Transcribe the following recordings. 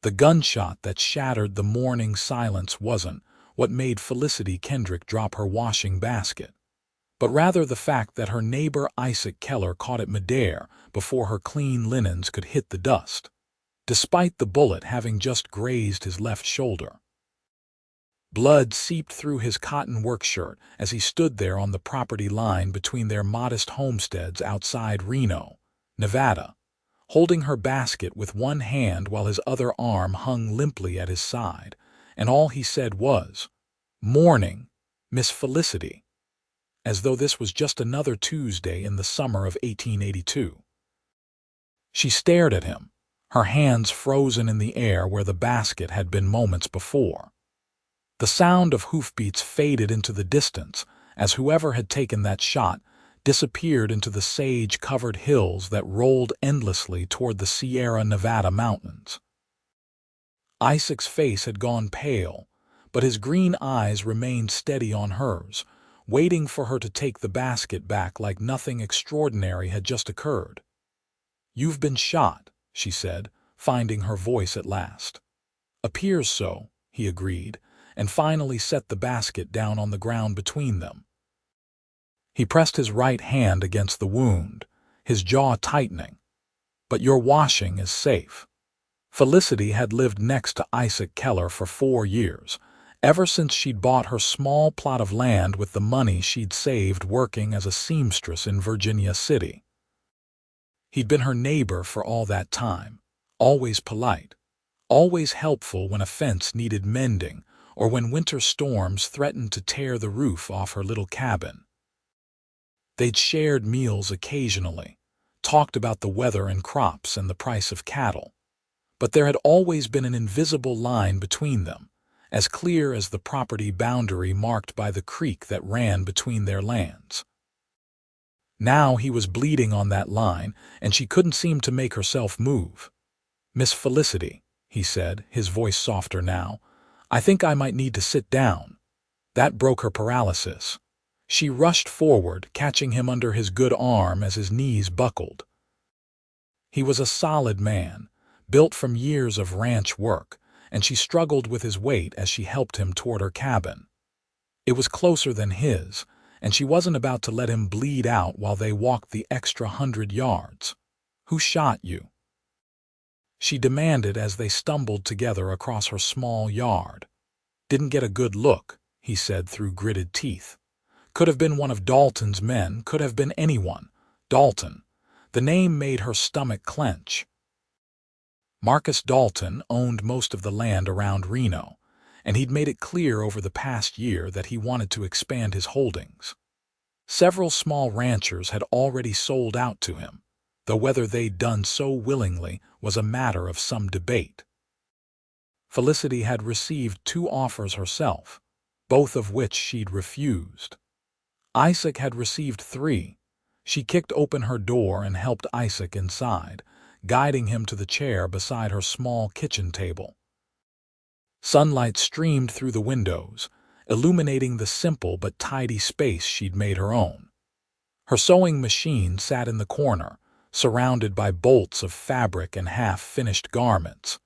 The gunshot that shattered the morning silence wasn't what made Felicity Kendrick drop her washing basket, but rather the fact that her neighbor Isaac Keller caught it midair before her clean linens could hit the dust, despite the bullet having just grazed his left shoulder. Blood seeped through his cotton work shirt as he stood there on the property line between their modest homesteads outside Reno, Nevada, holding her basket with one hand while his other arm hung limply at his side, and all he said was, "Morning, Miss Felicity," as though this was just another Tuesday in the summer of 1882. She stared at him, her hands frozen in the air where the basket had been moments before. The sound of hoofbeats faded into the distance as whoever had taken that shot disappeared into the sage-covered hills that rolled endlessly toward the Sierra Nevada mountains. Isaac's face had gone pale, but his green eyes remained steady on hers, waiting for her to take the basket back like nothing extraordinary had just occurred. "You've been shot," she said, finding her voice at last. "Appears so," he agreed, and finally set the basket down on the ground between them. He pressed his right hand against the wound, his jaw tightening. "But your washing is safe." Felicity had lived next to Isaac Keller for 4 years, ever since she'd bought her small plot of land with the money she'd saved working as a seamstress in Virginia City. He'd been her neighbor for all that time, always polite, always helpful when a fence needed mending or when winter storms threatened to tear the roof off her little cabin. They'd shared meals occasionally, talked about the weather and crops and the price of cattle. But there had always been an invisible line between them, as clear as the property boundary marked by the creek that ran between their lands. Now he was bleeding on that line, and she couldn't seem to make herself move. "Miss Felicity," he said, his voice softer now, "I think I might need to sit down." That broke her paralysis. She rushed forward, catching him under his good arm as his knees buckled. He was a solid man, built from years of ranch work, and she struggled with his weight as she helped him toward her cabin. It was closer than his, and she wasn't about to let him bleed out while they walked the extra 100 yards. "Who shot you?" she demanded as they stumbled together across her small yard. "Didn't get a good look," he said through gritted teeth. "Could have been one of Dalton's men, could have been anyone. Dalton." The name made her stomach clench. Marcus Dalton owned most of the land around Reno, and he'd made it clear over the past year that he wanted to expand his holdings. Several small ranchers had already sold out to him, though whether they'd done so willingly was a matter of some debate. Felicity had received 2 offers herself, both of which she'd refused. Isaac had received 3. She kicked open her door and helped Isaac inside, guiding him to the chair beside her small kitchen table. Sunlight streamed through the windows, illuminating the simple but tidy space she'd made her own. Her sewing machine sat in the corner, surrounded by bolts of fabric and half-finished garments.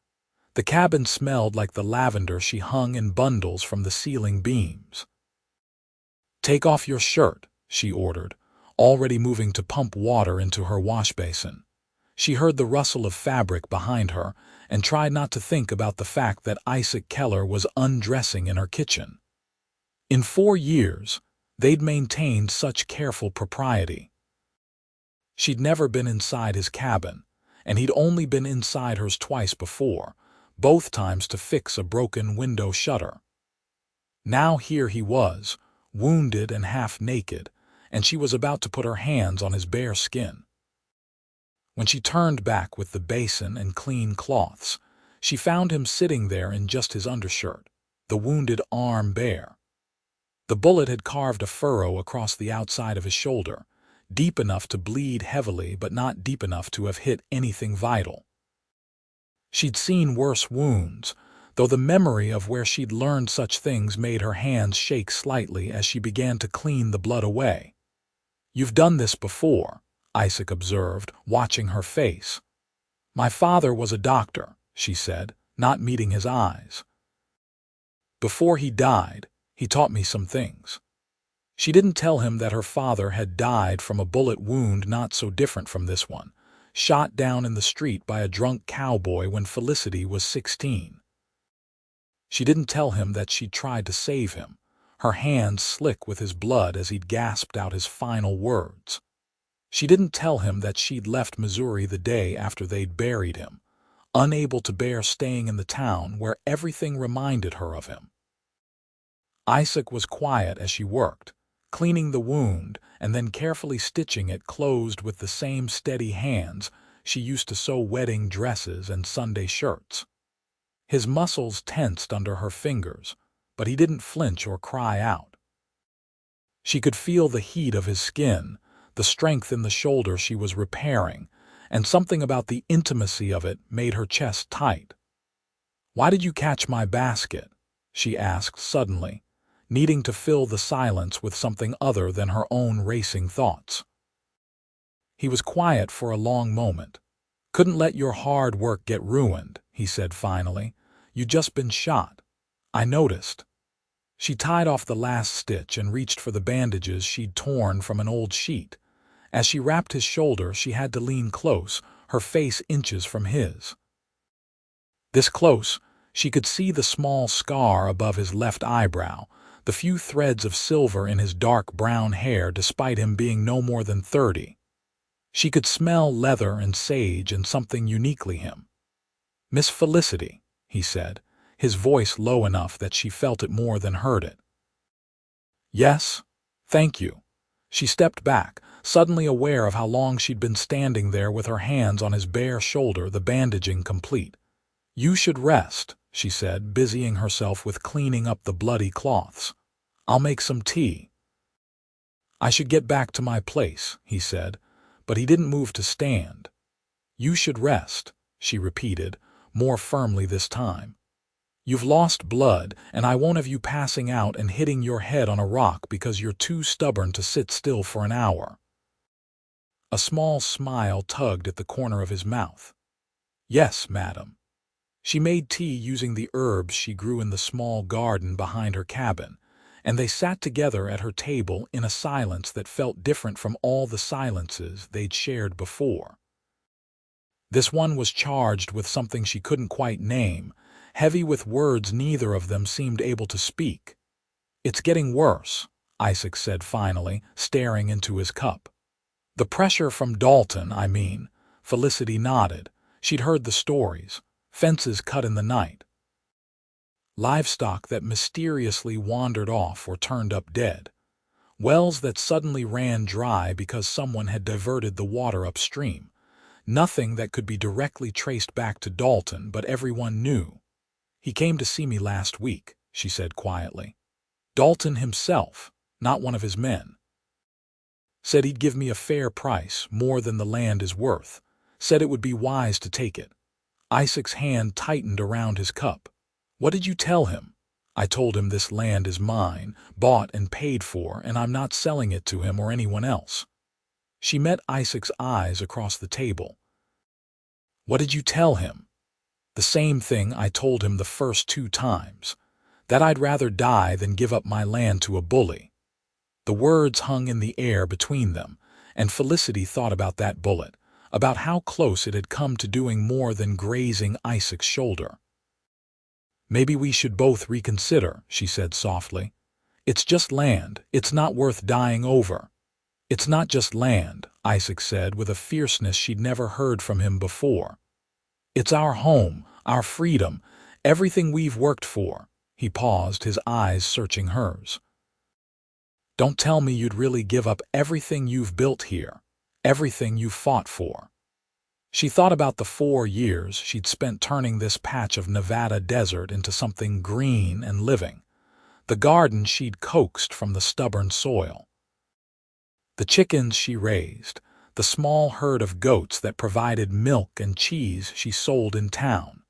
The cabin smelled like the lavender she hung in bundles from the ceiling beams. "Take off your shirt," she ordered, already moving to pump water into her wash basin. She heard the rustle of fabric behind her and tried not to think about the fact that Isaac Keller was undressing in her kitchen. In 4 years, they'd maintained such careful propriety. She'd never been inside his cabin, and he'd only been inside hers twice before, both times to fix a broken window shutter. Now here he was, wounded and half naked, and she was about to put her hands on his bare skin. When she turned back with the basin and clean cloths, she found him sitting there in just his undershirt, the wounded arm bare. The bullet had carved a furrow across the outside of his shoulder, deep enough to bleed heavily but not deep enough to have hit anything vital. She'd seen worse wounds, though the memory of where she'd learned such things made her hands shake slightly as she began to clean the blood away. "You've done this before," Isaac observed, watching her face. "My father was a doctor," she said, not meeting his eyes. Before he died, he taught me some things. She didn't tell him that her father had died from a bullet wound not so different from this one, shot down in the street by a drunk cowboy when Felicity was 16. She didn't tell him that she'd tried to save him, her hands slick with his blood as he'd gasped out his final words. She didn't tell him that she'd left Missouri the day after they'd buried him, unable to bear staying in the town where everything reminded her of him. Isaac was quiet as she worked, cleaning the wound and then carefully stitching it closed with the same steady hands she used to sew wedding dresses and Sunday shirts. His muscles tensed under her fingers, but he didn't flinch or cry out. She could feel the heat of his skin, the strength in the shoulder she was repairing, and something about the intimacy of it made her chest tight. "Why did you catch my basket?" she asked suddenly, needing to fill the silence with something other than her own racing thoughts. He was quiet for a long moment. "Couldn't let your hard work get ruined," he said finally. "You just been shot. I noticed." She tied off the last stitch and reached for the bandages she'd torn from an old sheet. As she wrapped his shoulder, she had to lean close, her face inches from his. This close, she could see the small scar above his left eyebrow, the few threads of silver in his dark brown hair despite him being no more than 30. She could smell leather and sage and something uniquely him. "Miss Felicity," he said, his voice low enough that she felt it more than heard it. "Yes, thank you." She stepped back, suddenly aware of how long she'd been standing there with her hands on his bare shoulder, the bandaging complete. "You should rest," she said, busying herself with cleaning up the bloody cloths. "I'll make some tea." "I should get back to my place," he said, but he didn't move to stand. "You should rest," she repeated, more firmly this time. "You've lost blood, and I won't have you passing out and hitting your head on a rock because you're too stubborn to sit still for an hour." A small smile tugged at the corner of his mouth. "Yes, madam." She made tea using the herbs she grew in the small garden behind her cabin, and they sat together at her table in a silence that felt different from all the silences they'd shared before. This one was charged with something she couldn't quite name, heavy with words neither of them seemed able to speak. "It's getting worse," Isaac said finally, staring into his cup. "The pressure from Dalton, I mean." Felicity nodded. She'd heard the stories. Fences cut in the night. Livestock that mysteriously wandered off or turned up dead. Wells that suddenly ran dry because someone had diverted the water upstream. Nothing that could be directly traced back to Dalton, but everyone knew. "He came to see me last week," she said quietly. "Dalton himself, not one of his men. Said he'd give me a fair price, more than the land is worth. Said it would be wise to take it." Isaac's hand tightened around his cup. "What did you tell him?" "I told him this land is mine, bought and paid for, and I'm not selling it to him or anyone else." She met Isaac's eyes across the table. "What did you tell him?" "The same thing I told him the first 2 times. That I'd rather die than give up my land to a bully." The words hung in the air between them, and Felicity thought about that bullet, about how close it had come to doing more than grazing Isaac's shoulder. "Maybe we should both reconsider," she said softly. "It's just land. It's not worth dying over." "It's not just land," Isaac said with a fierceness she'd never heard from him before. "It's our home, our freedom, everything we've worked for." He paused, his eyes searching hers. "Don't tell me you'd really give up everything you've built here, everything you've fought for." She thought about the 4 years she'd spent turning this patch of Nevada desert into something green and living, the garden she'd coaxed from the stubborn soil, the chickens she raised, the small herd of goats that provided milk and cheese she sold in town,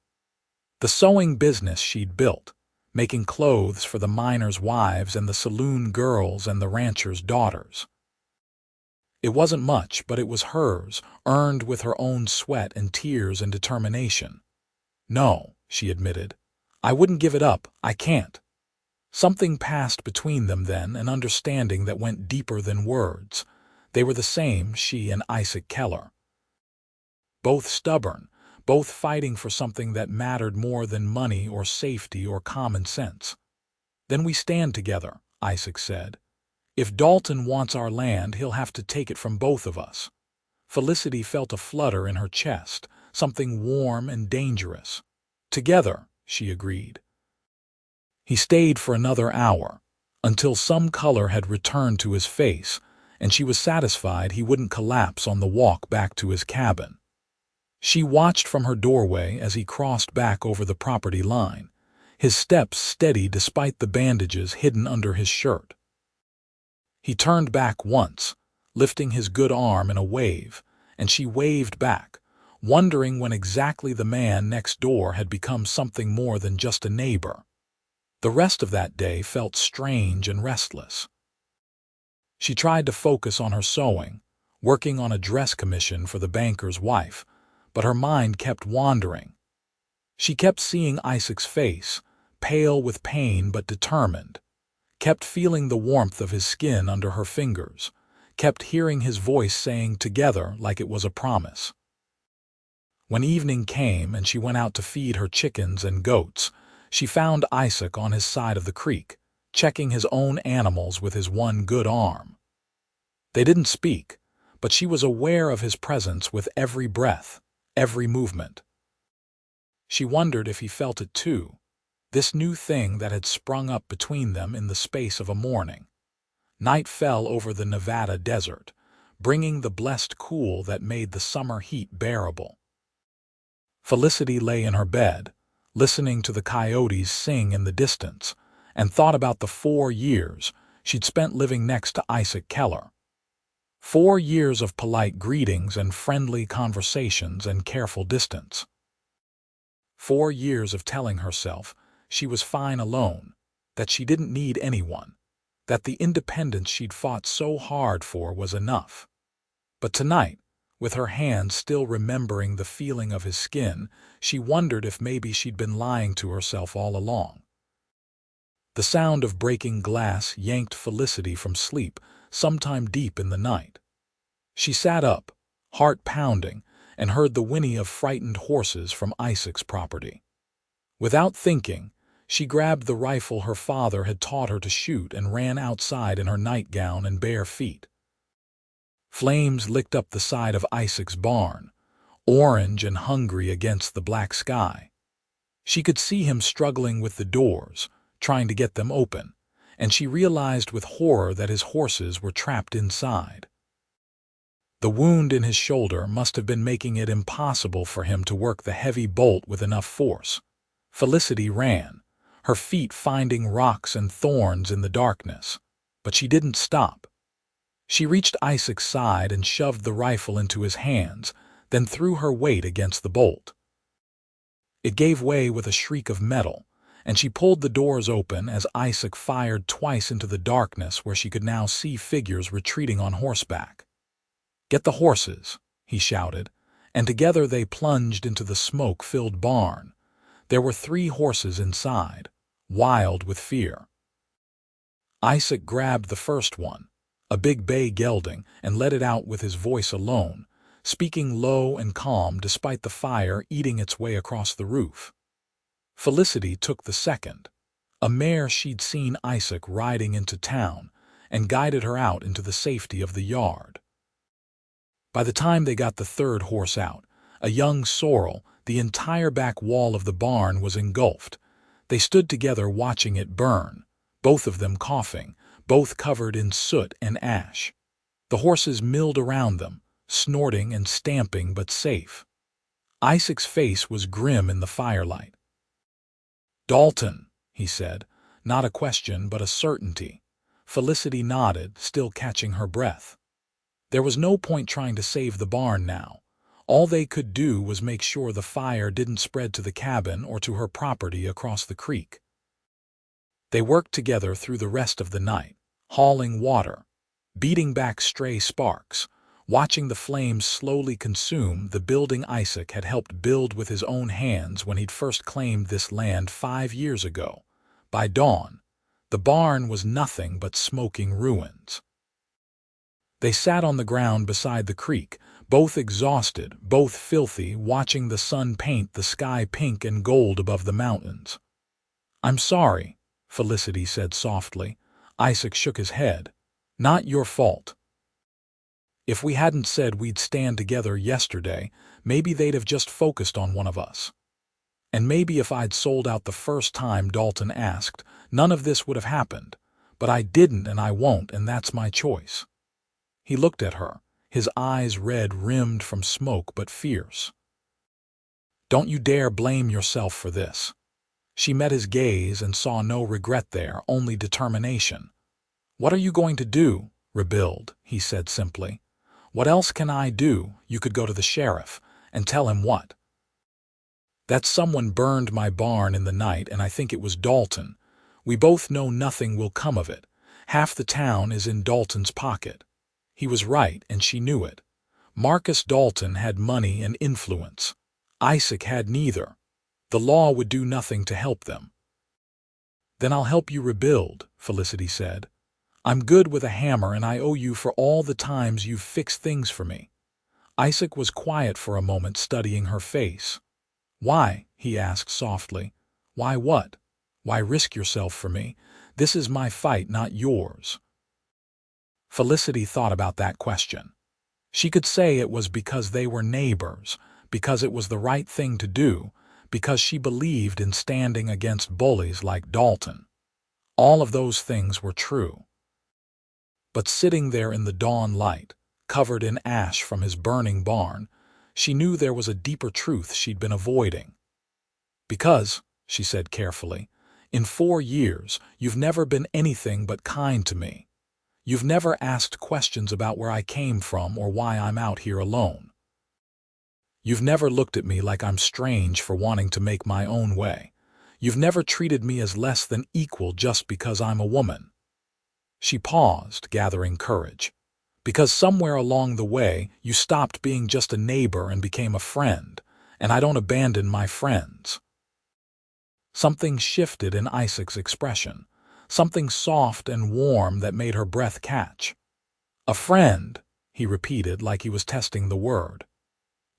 the sewing business she'd built, making clothes for the miners' wives and the saloon girls and the ranchers' daughters. It wasn't much, but it was hers, earned with her own sweat and tears and determination. No, she admitted. "I wouldn't give it up. I can't." Something passed between them then, an understanding that went deeper than words. They were the same, she and Isaac Keller. Both stubborn, both fighting for something that mattered more than money or safety or common sense. "Then we stand together," Isaac said. "If Dalton wants our land, he'll have to take it from both of us." Felicity felt a flutter in her chest, something warm and dangerous. "Together," she agreed. He stayed for another hour, until some color had returned to his face, and she was satisfied he wouldn't collapse on the walk back to his cabin. She watched from her doorway as he crossed back over the property line, his steps steady despite the bandages hidden under his shirt. He turned back once, lifting his good arm in a wave, and she waved back, wondering when exactly the man next door had become something more than just a neighbor. The rest of that day felt strange and restless. She tried to focus on her sewing, working on a dress commission for the banker's wife, but her mind kept wandering. She kept seeing Isaac's face, pale with pain but determined, kept feeling the warmth of his skin under her fingers, kept hearing his voice saying "together" like it was a promise. When evening came and she went out to feed her chickens and goats, she found Isaac on his side of the creek, checking his own animals with his one good arm. They didn't speak, but she was aware of his presence with every breath, every movement. She wondered if he felt it too, this new thing that had sprung up between them in the space of a morning. Night fell over the Nevada desert, bringing the blessed cool that made the summer heat bearable. Felicity lay in her bed, listening to the coyotes sing in the distance, and thought about the 4 years she'd spent living next to Isaac Keller. 4 years of polite greetings and friendly conversations and careful distance. 4 years of telling herself she was fine alone, that she didn't need anyone, that the independence she'd fought so hard for was enough. But tonight, with her hands still remembering the feeling of his skin, she wondered if maybe she'd been lying to herself all along. The sound of breaking glass yanked Felicity from sleep sometime deep in the night. She sat up, heart pounding, and heard the whinny of frightened horses from Isaac's property. Without thinking, she grabbed the rifle her father had taught her to shoot and ran outside in her nightgown and bare feet. Flames licked up the side of Isaac's barn, orange and hungry against the black sky. She could see him struggling with the doors, trying to get them open, and she realized with horror that his horses were trapped inside. The wound in his shoulder must have been making it impossible for him to work the heavy bolt with enough force. Felicity ran, her feet finding rocks and thorns in the darkness, but she didn't stop. She reached Isaac's side and shoved the rifle into his hands, then threw her weight against the bolt. It gave way with a shriek of metal, and she pulled the doors open as Isaac fired twice into the darkness where she could now see figures retreating on horseback. "Get the horses," he shouted, and together they plunged into the smoke-filled barn. There were 3 horses inside, wild with fear. Isaac grabbed the first one, a big bay gelding, and let it out with his voice alone, speaking low and calm despite the fire eating its way across the roof. Felicity took the second, a mare she'd seen Isaac riding into town, and guided her out into the safety of the yard. By the time they got the third horse out, a young sorrel, the entire back wall of the barn was engulfed. They stood together watching it burn, both of them coughing, both covered in soot and ash. The horses milled around them, snorting and stamping but safe. Isaac's face was grim in the firelight. "Dalton," he said, not a question but a certainty. Felicity nodded, still catching her breath. There was no point trying to save the barn now. All they could do was make sure the fire didn't spread to the cabin or to her property across the creek. They worked together through the rest of the night, hauling water, beating back stray sparks, watching the flames slowly consume the building Isaac had helped build with his own hands when he'd first claimed this land 5 years ago. By dawn, the barn was nothing but smoking ruins. They sat on the ground beside the creek, both exhausted, both filthy, watching the sun paint the sky pink and gold above the mountains. "I'm sorry," Felicity said softly. Isaac shook his head. "Not your fault. If we hadn't said we'd stand together yesterday, maybe they'd have just focused on one of us. And maybe if I'd sold out the first time Dalton asked, none of this would have happened. But I didn't and I won't, and that's my choice." He looked at her, his eyes red-rimmed from smoke but fierce. "Don't you dare blame yourself for this." She met his gaze and saw no regret there, only determination. "What are you going to do? Rebuild," he said simply. "What else can I do? You could go to the sheriff and tell him what?" "That someone burned my barn in the night, and I think it was Dalton. We both know nothing will come of it. Half the town is in Dalton's pocket." He was right, and she knew it. Marcus Dalton had money and influence. Isaac had neither. The law would do nothing to help them. "Then I'll help you rebuild," Felicity said. "I'm good with a hammer, and I owe you for all the times you've fixed things for me." Isaac was quiet for a moment, studying her face. "Why?" he asked softly. "Why what? Why risk yourself for me? This is my fight, not yours." Felicity thought about that question. She could say it was because they were neighbors, because it was the right thing to do, because she believed in standing against bullies like Dalton. All of those things were true. But sitting there in the dawn light, covered in ash from his burning barn, she knew there was a deeper truth she'd been avoiding. "Because," she said carefully, "in 4 years you've never been anything but kind to me. You've never asked questions about where I came from or why I'm out here alone. You've never looked at me like I'm strange for wanting to make my own way. You've never treated me as less than equal just because I'm a woman." She paused, gathering courage. "Because somewhere along the way you stopped being just a neighbor and became a friend, and I don't abandon my friends." Something shifted in Isaac's expression, something soft and warm that made her breath catch. "A friend," he repeated like he was testing the word.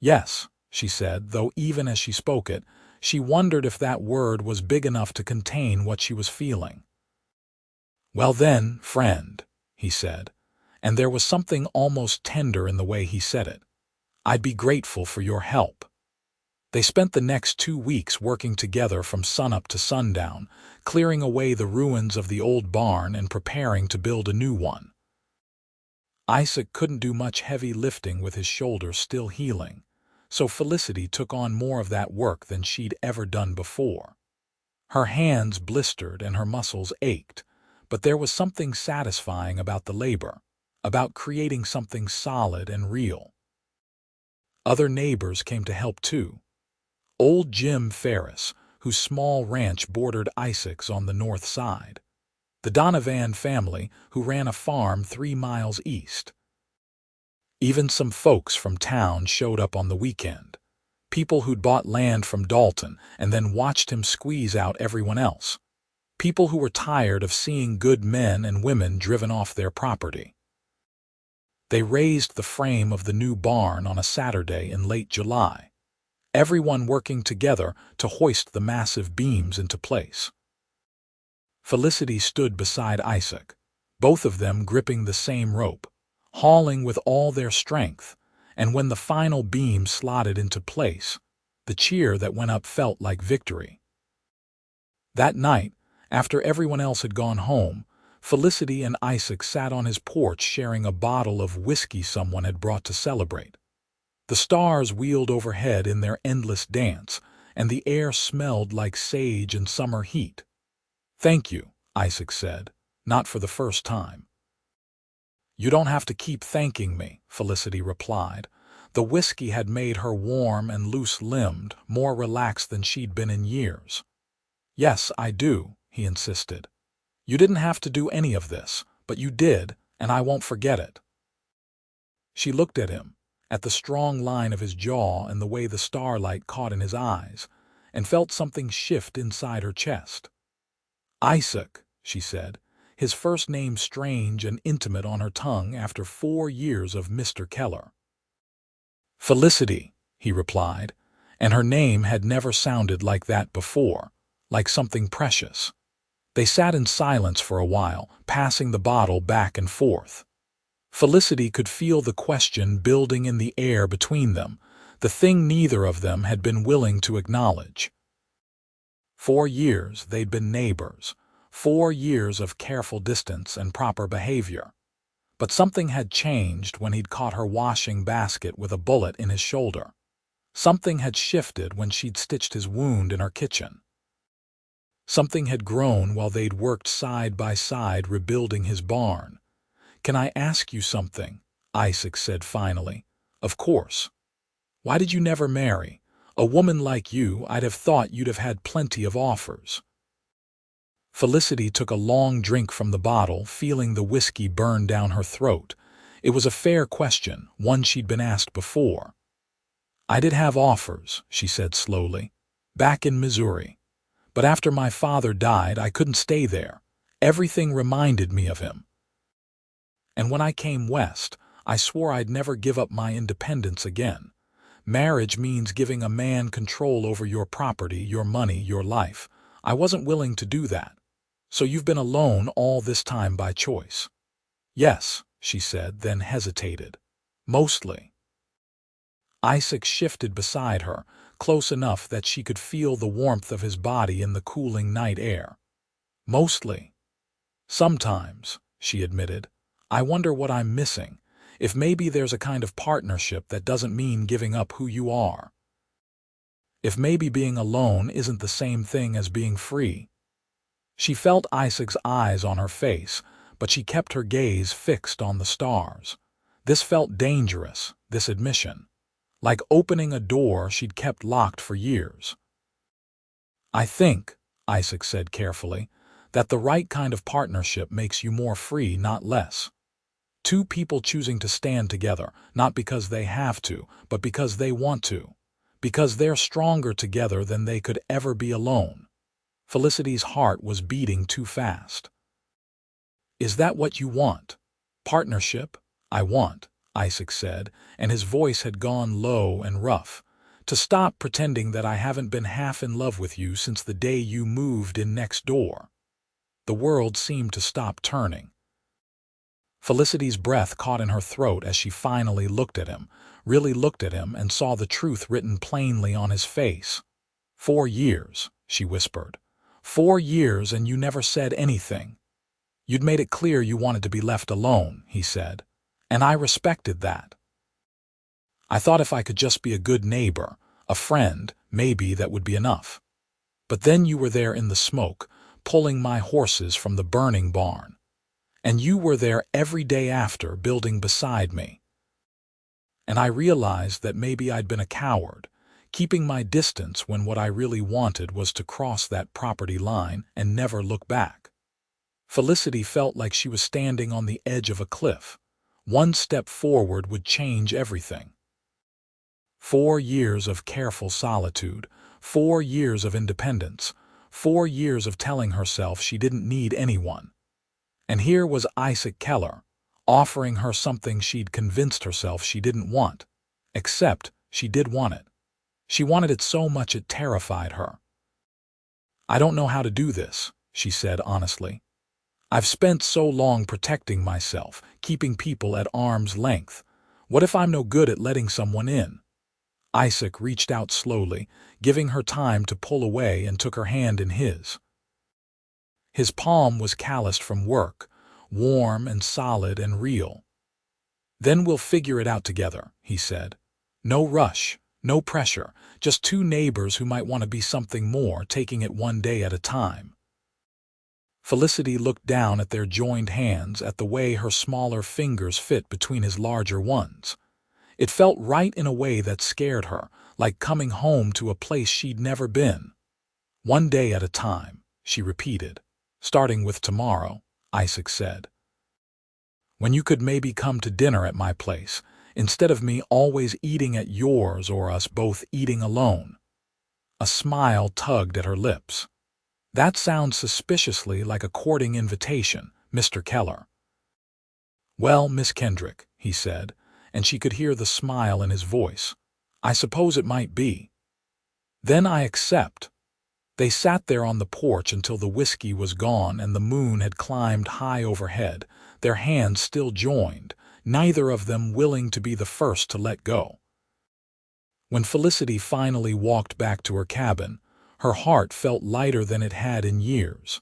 "Yes," she said, though even as she spoke it, she wondered if that word was big enough to contain what she was feeling. "Well then, friend," he said, and there was something almost tender in the way he said it. "I'd be grateful for your help." They spent the next 2 weeks working together from sunup to sundown, clearing away the ruins of the old barn and preparing to build a new one. Isaac couldn't do much heavy lifting with his shoulders still healing, so Felicity took on more of that work than she'd ever done before. Her hands blistered and her muscles ached, but there was something satisfying about the labor, about creating something solid and real. Other neighbors came to help too. Old Jim Ferris, whose small ranch bordered Isaac's on the north side. The Donovan family, who ran a farm 3 miles east. Even some folks from town showed up on the weekend. People who'd bought land from Dalton and then watched him squeeze out everyone else. People who were tired of seeing good men and women driven off their property. They raised the frame of the new barn on a Saturday in late July, everyone working together to hoist the massive beams into place. Felicity stood beside Isaac, both of them gripping the same rope, hauling with all their strength, and when the final beam slotted into place, the cheer that went up felt like victory. That night, after everyone else had gone home, Felicity and Isaac sat on his porch sharing a bottle of whiskey someone had brought to celebrate. The stars wheeled overhead in their endless dance, and the air smelled like sage and summer heat. "Thank you," Isaac said, not for the first time. "You don't have to keep thanking me," Felicity replied. The whiskey had made her warm and loose-limbed, more relaxed than she'd been in years. "Yes, I do," he insisted. "You didn't have to do any of this, but you did, and I won't forget it." She looked at him, at the strong line of his jaw and the way the starlight caught in his eyes, and felt something shift inside her chest. "Isaac," she said, his first name strange and intimate on her tongue after 4 years of Mr. Keller. "Felicity," he replied, and her name had never sounded like that before, like something precious. They sat in silence for a while, passing the bottle back and forth. Felicity could feel the question building in the air between them, the thing neither of them had been willing to acknowledge. 4 years they'd been neighbors, 4 years of careful distance and proper behavior. But something had changed when he'd caught her washing basket with a bullet in his shoulder. Something had shifted when she'd stitched his wound in her kitchen. Something had grown while they'd worked side by side rebuilding his barn. "Can I ask you something?" Isaac said finally. "Of course." "Why did you never marry? A woman like you, I'd have thought you'd have had plenty of offers." Felicity took a long drink from the bottle, feeling the whiskey burn down her throat. It was a fair question, one she'd been asked before. "I did have offers," she said slowly, "back in Missouri. But after my father died, I couldn't stay there. Everything reminded me of him. And when I came west, I swore I'd never give up my independence again. Marriage means giving a man control over your property, your money, your life. I wasn't willing to do that. So you've been alone all this time by choice." "Yes," she said, then hesitated. "Mostly." Isaac shifted beside her, close enough that she could feel the warmth of his body in the cooling night air. "Mostly. Sometimes," she admitted, "I wonder what I'm missing, if maybe there's a kind of partnership that doesn't mean giving up who you are. If maybe being alone isn't the same thing as being free." She felt Isaac's eyes on her face, but she kept her gaze fixed on the stars. This felt dangerous, this admission. Like opening a door she'd kept locked for years. "I think," Isaac said carefully, "that the right kind of partnership makes you more free, not less. 2 people choosing to stand together, not because they have to, but because they want to. Because they're stronger together than they could ever be alone." Felicity's heart was beating too fast. "Is that what you want? Partnership?" "I want," Isaac said, and his voice had gone low and rough, "to stop pretending that I haven't been half in love with you since the day you moved in next door." The world seemed to stop turning. Felicity's breath caught in her throat as she finally looked at him, really looked at him, and saw the truth written plainly on his face. 4 years," she whispered. 4 years and you never said anything." "You'd made it clear you wanted to be left alone," he said, "and I respected that. I thought if I could just be a good neighbor, a friend, maybe that would be enough. But then you were there in the smoke, pulling my horses from the burning barn. And you were there every day after, building beside me. And I realized that maybe I'd been a coward, keeping my distance when what I really wanted was to cross that property line and never look back." Felicity felt like she was standing on the edge of a cliff. One step forward would change everything. 4 years of careful solitude, 4 years of independence, 4 years of telling herself she didn't need anyone. And here was Isaac Keller, offering her something she'd convinced herself she didn't want, except she did want it. She wanted it so much it terrified her. "I don't know how to do this," she said honestly. "I've spent so long protecting myself, keeping people at arm's length. What if I'm no good at letting someone in?" Isaac reached out slowly, giving her time to pull away, and took her hand in his. His palm was calloused from work, warm and solid and real. "Then we'll figure it out together," he said. "No rush. No pressure, just 2 neighbors who might want to be something more, taking it one day at a time." Felicity looked down at their joined hands, at the way her smaller fingers fit between his larger ones. It felt right in a way that scared her, like coming home to a place she'd never been. "One day at a time," she repeated. "Starting with tomorrow," Isaac said. "When you could maybe come to dinner at my place, instead of me always eating at yours or us both eating alone." A smile tugged at her lips. "That sounds suspiciously like a courting invitation, Mr. Keller." "Well, Miss Kendrick," he said, and she could hear the smile in his voice, "I suppose it might be. Then I accept." They sat there on the porch until the whiskey was gone and the moon had climbed high overhead, their hands still joined, neither of them willing to be the first to let go. When Felicity finally walked back to her cabin, her heart felt lighter than it had in years.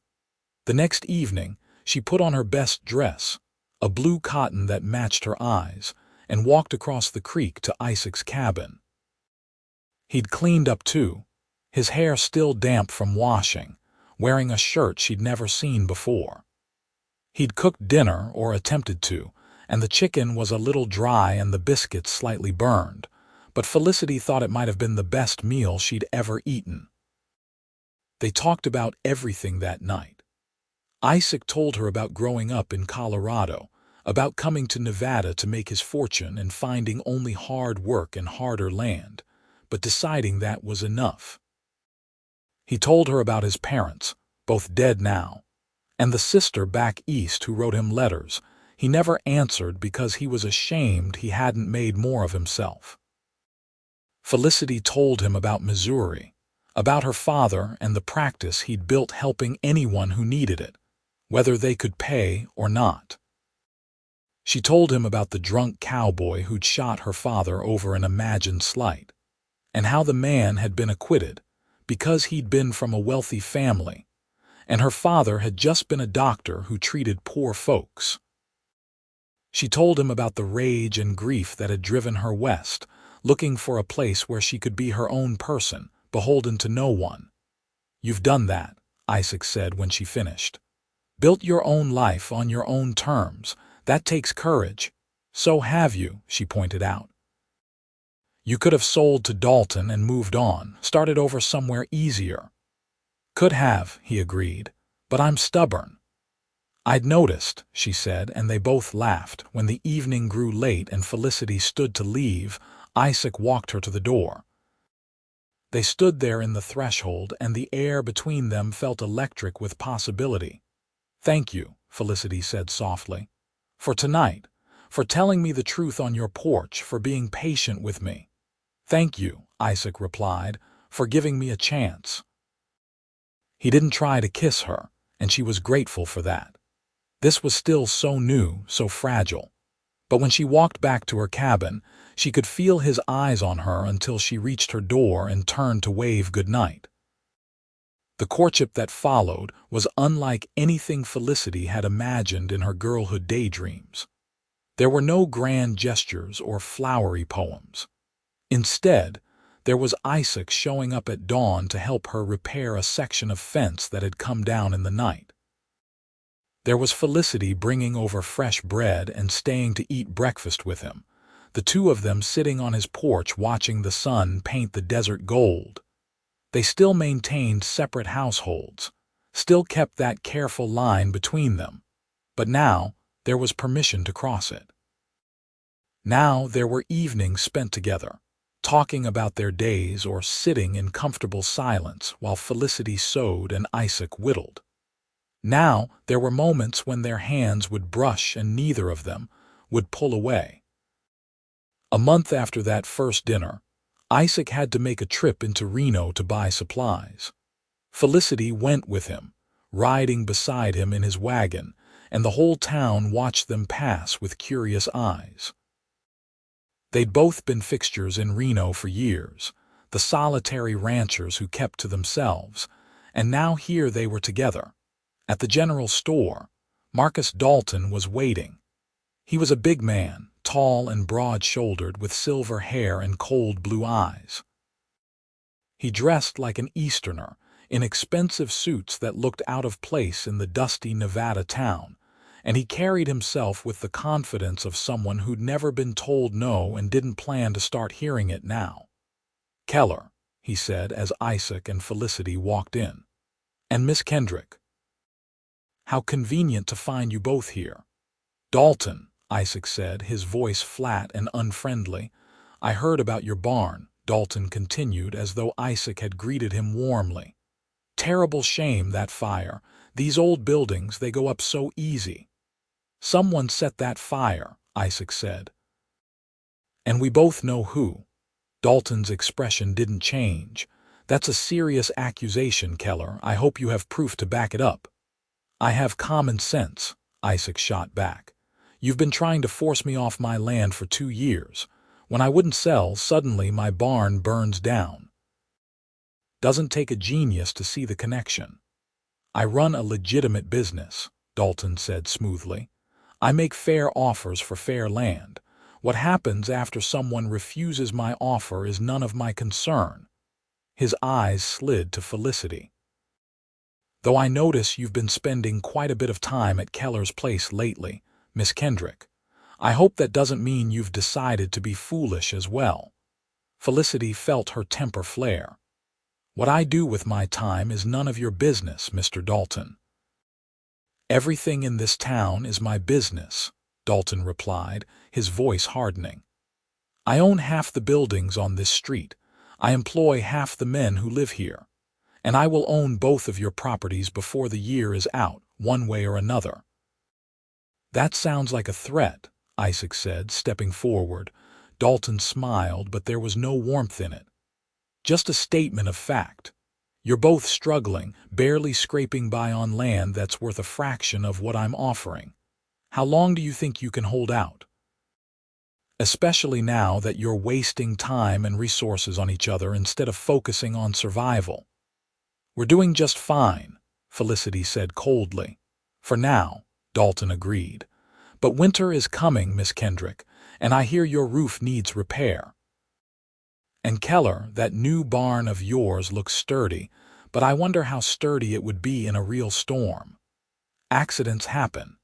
The next evening, she put on her best dress, a blue cotton that matched her eyes, and walked across the creek to Isaac's cabin. He'd cleaned up too, his hair still damp from washing, wearing a shirt she'd never seen before. He'd cooked dinner, or attempted to, and the chicken was a little dry and the biscuits slightly burned, but Felicity thought it might have been the best meal she'd ever eaten. They talked about everything that night. Isaac told her about growing up in Colorado, about coming to Nevada to make his fortune and finding only hard work and harder land, but deciding that was enough. He told her about his parents, both dead now, and the sister back east who wrote him letters he never answered because he was ashamed he hadn't made more of himself. Felicity told him about Missouri, about her father and the practice he'd built helping anyone who needed it, whether they could pay or not. She told him about the drunk cowboy who'd shot her father over an imagined slight, and how the man had been acquitted because he'd been from a wealthy family, and her father had just been a doctor who treated poor folks. She told him about the rage and grief that had driven her west, looking for a place where she could be her own person, beholden to no one. "You've done that," Isaac said when she finished. "Built your own life on your own terms. That takes courage." "So have you," she pointed out. "You could have sold to Dalton and moved on, started over somewhere easier." "Could have," he agreed, "but I'm stubborn." "I'd noticed," she said, and they both laughed. When the evening grew late and Felicity stood to leave, Isaac walked her to the door. They stood there in the threshold, and the air between them felt electric with possibility. "Thank you," Felicity said softly, "for tonight, for telling me the truth on your porch, for being patient with me." "Thank you," Isaac replied, "for giving me a chance." He didn't try to kiss her, and she was grateful for that. This was still so new, so fragile. But when she walked back to her cabin, she could feel his eyes on her until she reached her door and turned to wave goodnight. The courtship that followed was unlike anything Felicity had imagined in her girlhood daydreams. There were no grand gestures or flowery poems. Instead, there was Isaac showing up at dawn to help her repair a section of fence that had come down in the night. There was Felicity bringing over fresh bread and staying to eat breakfast with him, the two of them sitting on his porch watching the sun paint the desert gold. They still maintained separate households, still kept that careful line between them, but now there was permission to cross it. Now there were evenings spent together, talking about their days or sitting in comfortable silence while Felicity sewed and Isaac whittled. Now there were moments when their hands would brush and neither of them would pull away. A month after that first dinner, Isaac had to make a trip into Reno to buy supplies. Felicity went with him, riding beside him in his wagon, and the whole town watched them pass with curious eyes. They'd both been fixtures in Reno for years, the solitary ranchers who kept to themselves, and now here they were together. At the general store, Marcus Dalton was waiting. He was a big man, tall and broad-shouldered, with silver hair and cold blue eyes. He dressed like an Easterner, in expensive suits that looked out of place in the dusty Nevada town, and he carried himself with the confidence of someone who'd never been told no and didn't plan to start hearing it now. "Keller," he said as Isaac and Felicity walked in. "And Miss Kendrick. How convenient to find you both here." "Dalton," Isaac said, his voice flat and unfriendly. "I heard about your barn," Dalton continued, as though Isaac had greeted him warmly. "Terrible shame, that fire. These old buildings, they go up so easy." "Someone set that fire," Isaac said. "And we both know who." Dalton's expression didn't change. "That's a serious accusation, Keller. I hope you have proof to back it up." "I have common sense," Isaac shot back. "You've been trying to force me off my land for 2 years. When I wouldn't sell, suddenly my barn burns down. Doesn't take a genius to see the connection." "I run a legitimate business," Dalton said smoothly. "I make fair offers for fair land. What happens after someone refuses my offer is none of my concern." His eyes slid to Felicity. "Though I notice you've been spending quite a bit of time at Keller's place lately, Miss Kendrick. I hope that doesn't mean you've decided to be foolish as well." Felicity felt her temper flare. "What I do with my time is none of your business, Mr. Dalton." "Everything in this town is my business," Dalton replied, his voice hardening. "I own half the buildings on this street. I employ half the men who live here. And I will own both of your properties before the year is out, one way or another." "That sounds like a threat," Isaac said, stepping forward. Dalton smiled, but there was no warmth in it. "Just a statement of fact. You're both struggling, barely scraping by on land that's worth a fraction of what I'm offering. How long do you think you can hold out? Especially now that you're wasting time and resources on each other instead of focusing on survival." "We're doing just fine," Felicity said coldly. "For now," Dalton agreed. "But winter is coming, Miss Kendrick, and I hear your roof needs repair. And Keller, that new barn of yours looks sturdy, but I wonder how sturdy it would be in a real storm. Accidents happen,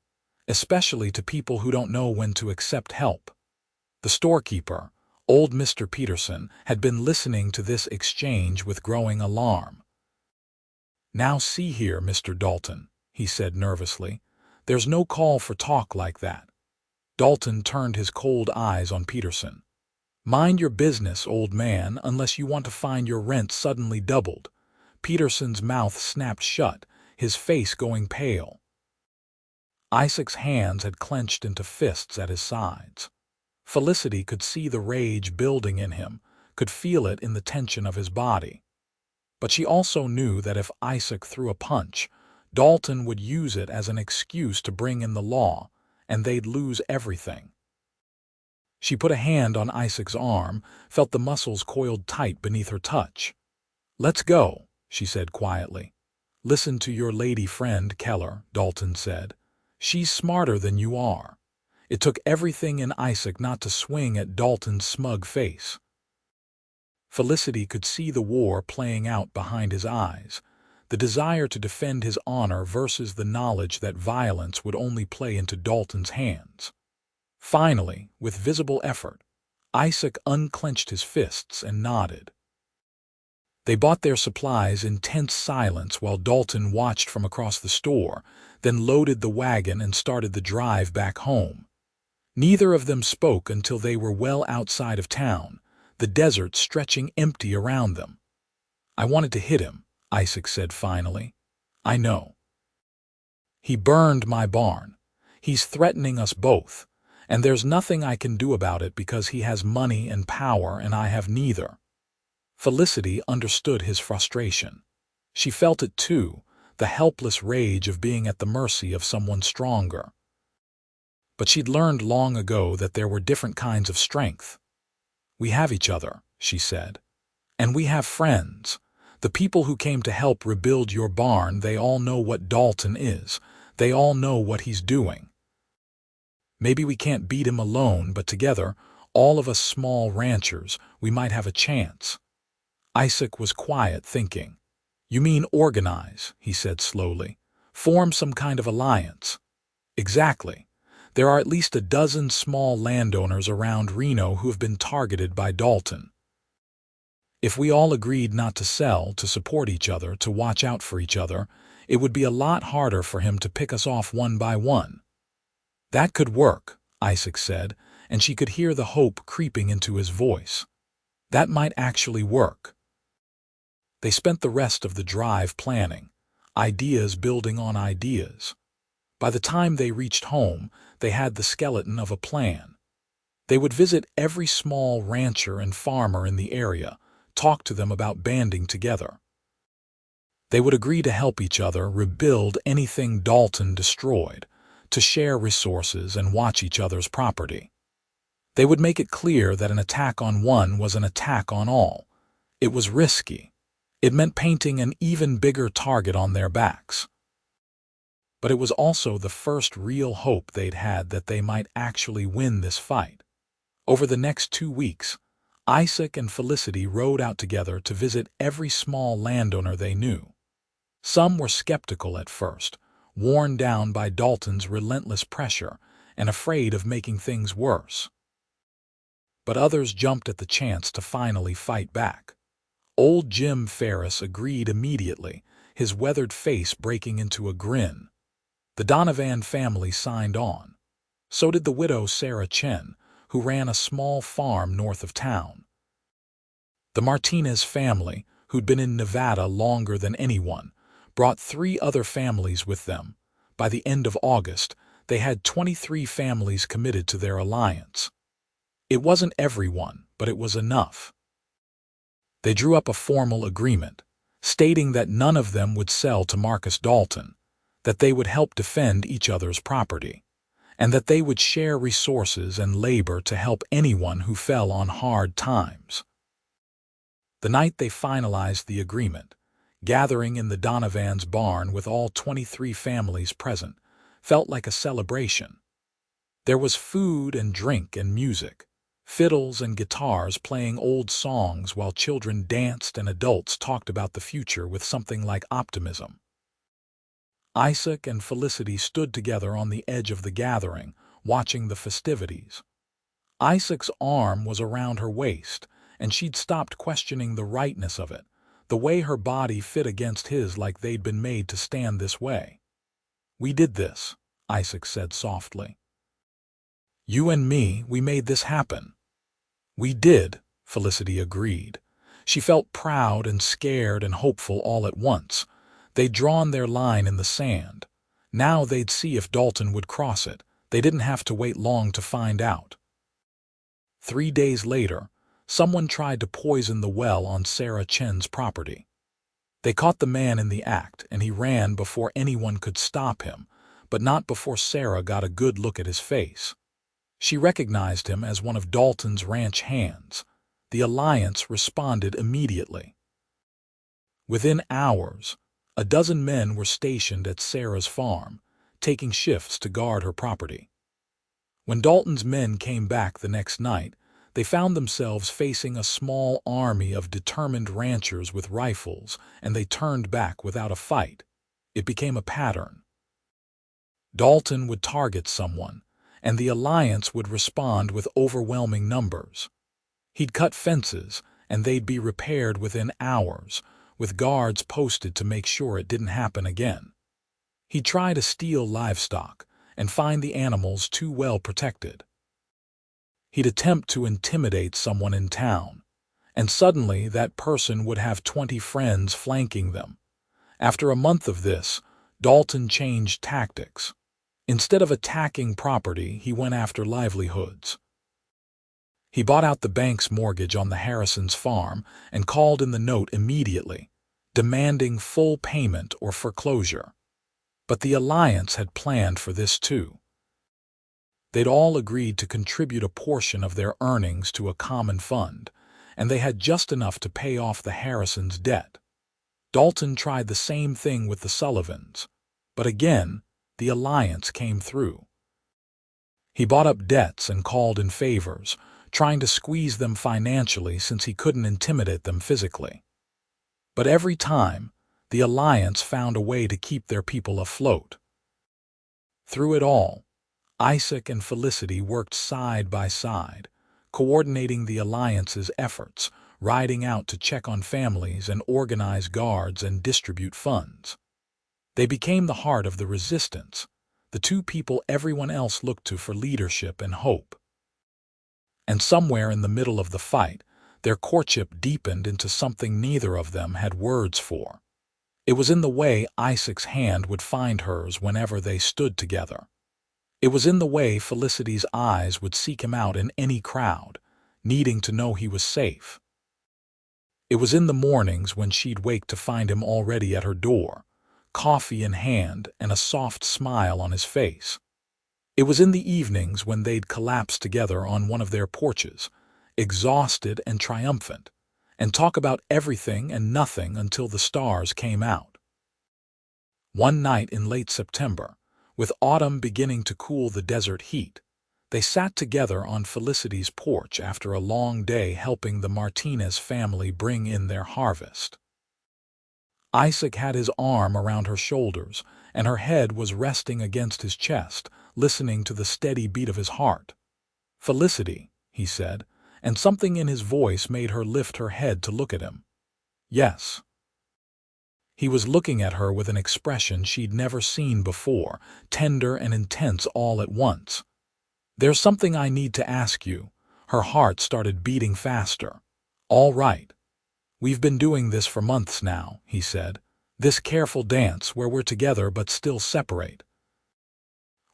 especially to people who don't know when to accept help." The storekeeper, old Mr. Peterson, had been listening to this exchange with growing alarm. "Now see here, Mr. Dalton," he said nervously. "There's no call for talk like that." Dalton turned his cold eyes on Peterson. "Mind your business, old man, unless you want to find your rent suddenly doubled." Peterson's mouth snapped shut, his face going pale. Isaac's hands had clenched into fists at his sides. Felicity could see the rage building in him, could feel it in the tension of his body. But she also knew that if Isaac threw a punch, Dalton would use it as an excuse to bring in the law, and they'd lose everything. She put a hand on Isaac's arm, felt the muscles coiled tight beneath her touch. "Let's go," she said quietly. "Listen to your lady friend, Keller," Dalton said. "She's smarter than you are." It took everything in Isaac not to swing at Dalton's smug face. Felicity could see the war playing out behind his eyes, the desire to defend his honor versus the knowledge that violence would only play into Dalton's hands. Finally, with visible effort, Isaac unclenched his fists and nodded. They bought their supplies in tense silence while Dalton watched from across the store, then loaded the wagon and started the drive back home. Neither of them spoke until they were well outside of town, the desert stretching empty around them. "I wanted to hit him," Isaac said finally. "I know. He burned my barn. He's threatening us both, and there's nothing I can do about it because he has money and power and I have neither." Felicity understood his frustration. She felt it too, the helpless rage of being at the mercy of someone stronger. But she'd learned long ago that there were different kinds of strength. "We have each other," she said. "And we have friends. The people who came to help rebuild your barn, they all know what Dalton is. They all know what he's doing. Maybe we can't beat him alone, but together, all of us small ranchers, we might have a chance." Isaac was quiet, thinking. "You mean organize," he said slowly. "Form some kind of alliance." "Exactly. There are at least a dozen small landowners around Reno who have been targeted by Dalton. If we all agreed not to sell, to support each other, to watch out for each other, it would be a lot harder for him to pick us off one by one." "That could work," Isaac said, and she could hear the hope creeping into his voice. That might actually work. They spent the rest of the drive planning, ideas building on ideas. By the time they reached home, they had the skeleton of a plan. They would visit every small rancher and farmer in the area, talk to them about banding together. They would agree to help each other rebuild anything Dalton destroyed, to share resources and watch each other's property. They would make it clear that an attack on one was an attack on all. It was risky. It meant painting an even bigger target on their backs. But it was also the first real hope they'd had that they might actually win this fight. Over the next 2 weeks, Isaac and Felicity rode out together to visit every small landowner they knew. Some were skeptical at first, worn down by Dalton's relentless pressure and afraid of making things worse. But others jumped at the chance to finally fight back. Old Jim Ferris agreed immediately, his weathered face breaking into a grin. The Donovan family signed on. So did the widow Sarah Chen, who ran a small farm north of town. The Martinez family, who'd been in Nevada longer than anyone, brought 3 other families with them. By the end of August, they had 23 families committed to their alliance. It wasn't everyone, but it was enough. They drew up a formal agreement, stating that none of them would sell to Marcus Dalton, that they would help defend each other's property, and that they would share resources and labor to help anyone who fell on hard times. The night they finalized the agreement, gathering in the Donovan's barn with all 23 families present, felt like a celebration. There was food and drink and music, fiddles and guitars playing old songs while children danced and adults talked about the future with something like optimism. Isaac and Felicity stood together on the edge of the gathering, watching the festivities. Isaac's arm was around her waist, and she'd stopped questioning the rightness of it, the way her body fit against his like they'd been made to stand this way. "We did this," Isaac said softly. "You and me, we made this happen." "We did," Felicity agreed. She felt proud and scared and hopeful all at once. They'd drawn their line in the sand. Now they'd see if Dalton would cross it. They didn't have to wait long to find out. 3 days later, someone tried to poison the well on Sarah Chen's property. They caught the man in the act, and he ran before anyone could stop him, but not before Sarah got a good look at his face. She recognized him as one of Dalton's ranch hands. The alliance responded immediately. Within hours, a dozen men were stationed at Sarah's farm, taking shifts to guard her property. When Dalton's men came back the next night, they found themselves facing a small army of determined ranchers with rifles, and they turned back without a fight. It became a pattern. Dalton would target someone, and the alliance would respond with overwhelming numbers. He'd cut fences, and they'd be repaired within hours, with guards posted to make sure it didn't happen again. He'd try to steal livestock and find the animals too well protected. He'd attempt to intimidate someone in town, and suddenly that person would have 20 friends flanking them. After a month of this, Dalton changed tactics. Instead of attacking property, he went after livelihoods. He bought out the bank's mortgage on the Harrisons' farm and called in the note immediately, demanding full payment or foreclosure. But the alliance had planned for this too. They'd all agreed to contribute a portion of their earnings to a common fund, and they had just enough to pay off the Harrisons' debt. Dalton tried the same thing with the Sullivans, but again, the alliance came through. He bought up debts and called in favors, trying to squeeze them financially since he couldn't intimidate them physically. But every time, the alliance found a way to keep their people afloat. Through it all, Isaac and Felicity worked side by side, coordinating the alliance's efforts, riding out to check on families and organize guards and distribute funds. They became the heart of the resistance, the two people everyone else looked to for leadership and hope. And somewhere in the middle of the fight, their courtship deepened into something neither of them had words for. It was in the way Isaac's hand would find hers whenever they stood together. It was in the way Felicity's eyes would seek him out in any crowd, needing to know he was safe. It was in the mornings when she'd wake to find him already at her door, coffee in hand and a soft smile on his face. It was in the evenings when they'd collapse together on one of their porches, exhausted and triumphant, and talk about everything and nothing until the stars came out. One night in late September, with autumn beginning to cool the desert heat, they sat together on Felicity's porch after a long day helping the Martinez family bring in their harvest. Isaac had his arm around her shoulders, and her head was resting against his chest, listening to the steady beat of his heart. "Felicity," he said, and something in his voice made her lift her head to look at him. "Yes." He was looking at her with an expression she'd never seen before, tender and intense all at once. "There's something I need to ask you." Her heart started beating faster. "All right. We've been doing this for months now," he said. "This careful dance where we're together but still separate.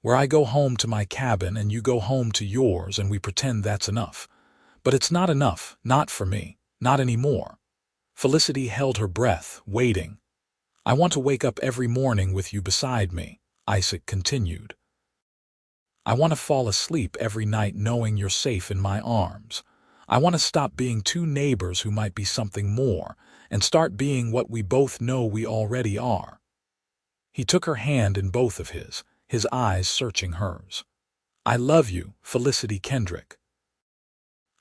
Where I go home to my cabin and you go home to yours and we pretend that's enough. But it's not enough, not for me, not anymore." Felicity held her breath, waiting. "I want to wake up every morning with you beside me," Isaac continued. "I want to fall asleep every night knowing you're safe in my arms. I want to stop being two neighbors who might be something more, and start being what we both know we already are." He took her hand in both of his eyes searching hers. "I love you, Felicity Kendrick.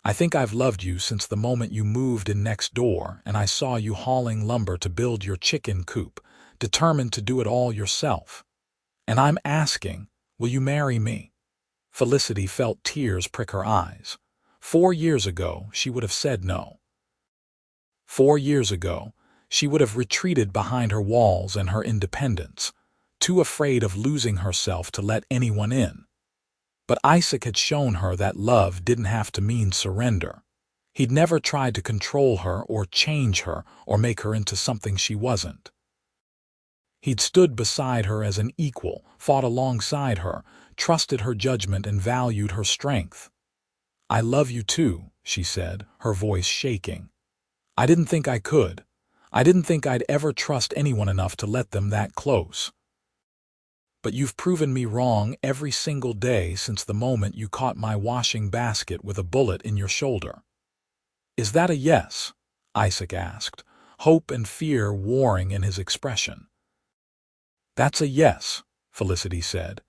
I think I've loved you since the moment you moved in next door and I saw you hauling lumber to build your chicken coop, determined to do it all yourself. And I'm asking, will you marry me?" Felicity felt tears prick her eyes. 4 years ago, she would have said no. 4 years ago, she would have retreated behind her walls and her independence, too afraid of losing herself to let anyone in. But Isaac had shown her that love didn't have to mean surrender. He'd never tried to control her or change her or make her into something she wasn't. He'd stood beside her as an equal, fought alongside her, trusted her judgment and valued her strength. "I love you too," she said, her voice shaking. "I didn't think I could. I didn't think I'd ever trust anyone enough to let them that close. But you've proven me wrong every single day since the moment you caught my washing basket with a bullet in your shoulder." "Is that a yes?" Isaac asked, hope and fear warring in his expression. "That's a yes," Felicity said.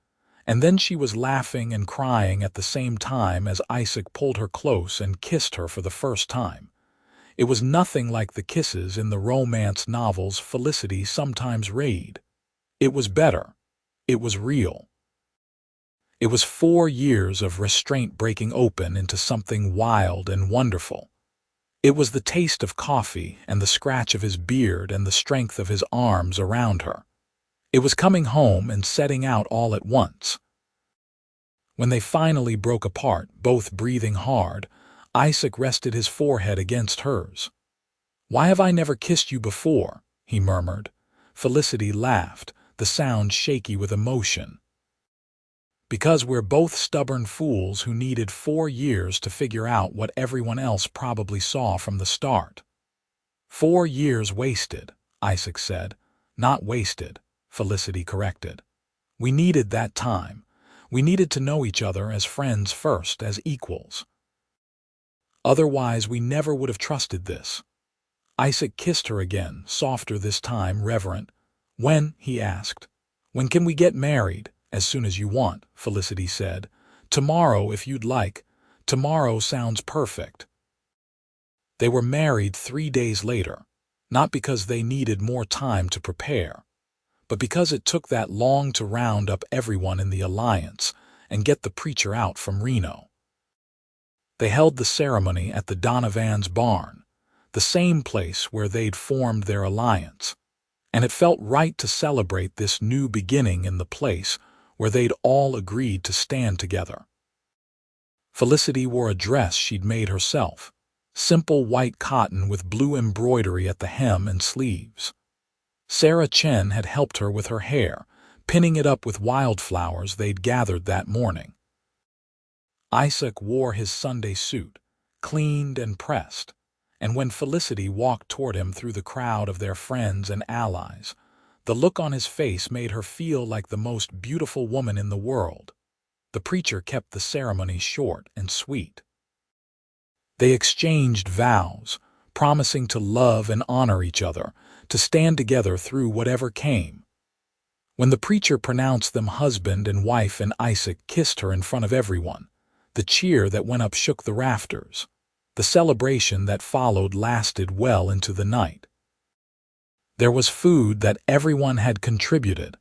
And then she was laughing and crying at the same time as Isaac pulled her close and kissed her for the first time. It was nothing like the kisses in the romance novels Felicity sometimes read. It was better. It was real. It was 4 years of restraint breaking open into something wild and wonderful. It was the taste of coffee and the scratch of his beard and the strength of his arms around her. It was coming home and setting out all at once. When they finally broke apart, both breathing hard, Isaac rested his forehead against hers. "Why have I never kissed you before?" he murmured. Felicity laughed, the sound shaky with emotion. "Because we're both stubborn fools who needed 4 years to figure out what everyone else probably saw from the start." 4 years wasted," Isaac said. "Not wasted," Felicity corrected. "We needed that time. We needed to know each other as friends first, as equals. Otherwise, we never would have trusted this." Isaac kissed her again, softer this time, reverent. "When?" he asked. "When can we get married?" "As soon as you want," Felicity said. "Tomorrow, if you'd like. Tomorrow sounds perfect." They were married 3 days later, not because they needed more time to prepare, but because it took that long to round up everyone in the alliance and get the preacher out from Reno. They held the ceremony at the Donovan's barn, the same place where they'd formed their alliance, and it felt right to celebrate this new beginning in the place where they'd all agreed to stand together. Felicity wore a dress she'd made herself, simple white cotton with blue embroidery at the hem and sleeves. Sarah Chen had helped her with her hair, pinning it up with wildflowers they'd gathered that morning. Isaac wore his Sunday suit, cleaned and pressed, and when Felicity walked toward him through the crowd of their friends and allies, the look on his face made her feel like the most beautiful woman in the world. The preacher kept the ceremony short and sweet. They exchanged vows, promising to love and honor each other, to stand together through whatever came. When the preacher pronounced them husband and wife and Isaac kissed her in front of everyone, the cheer that went up shook the rafters. The celebration that followed lasted well into the night. There was food that everyone had contributed,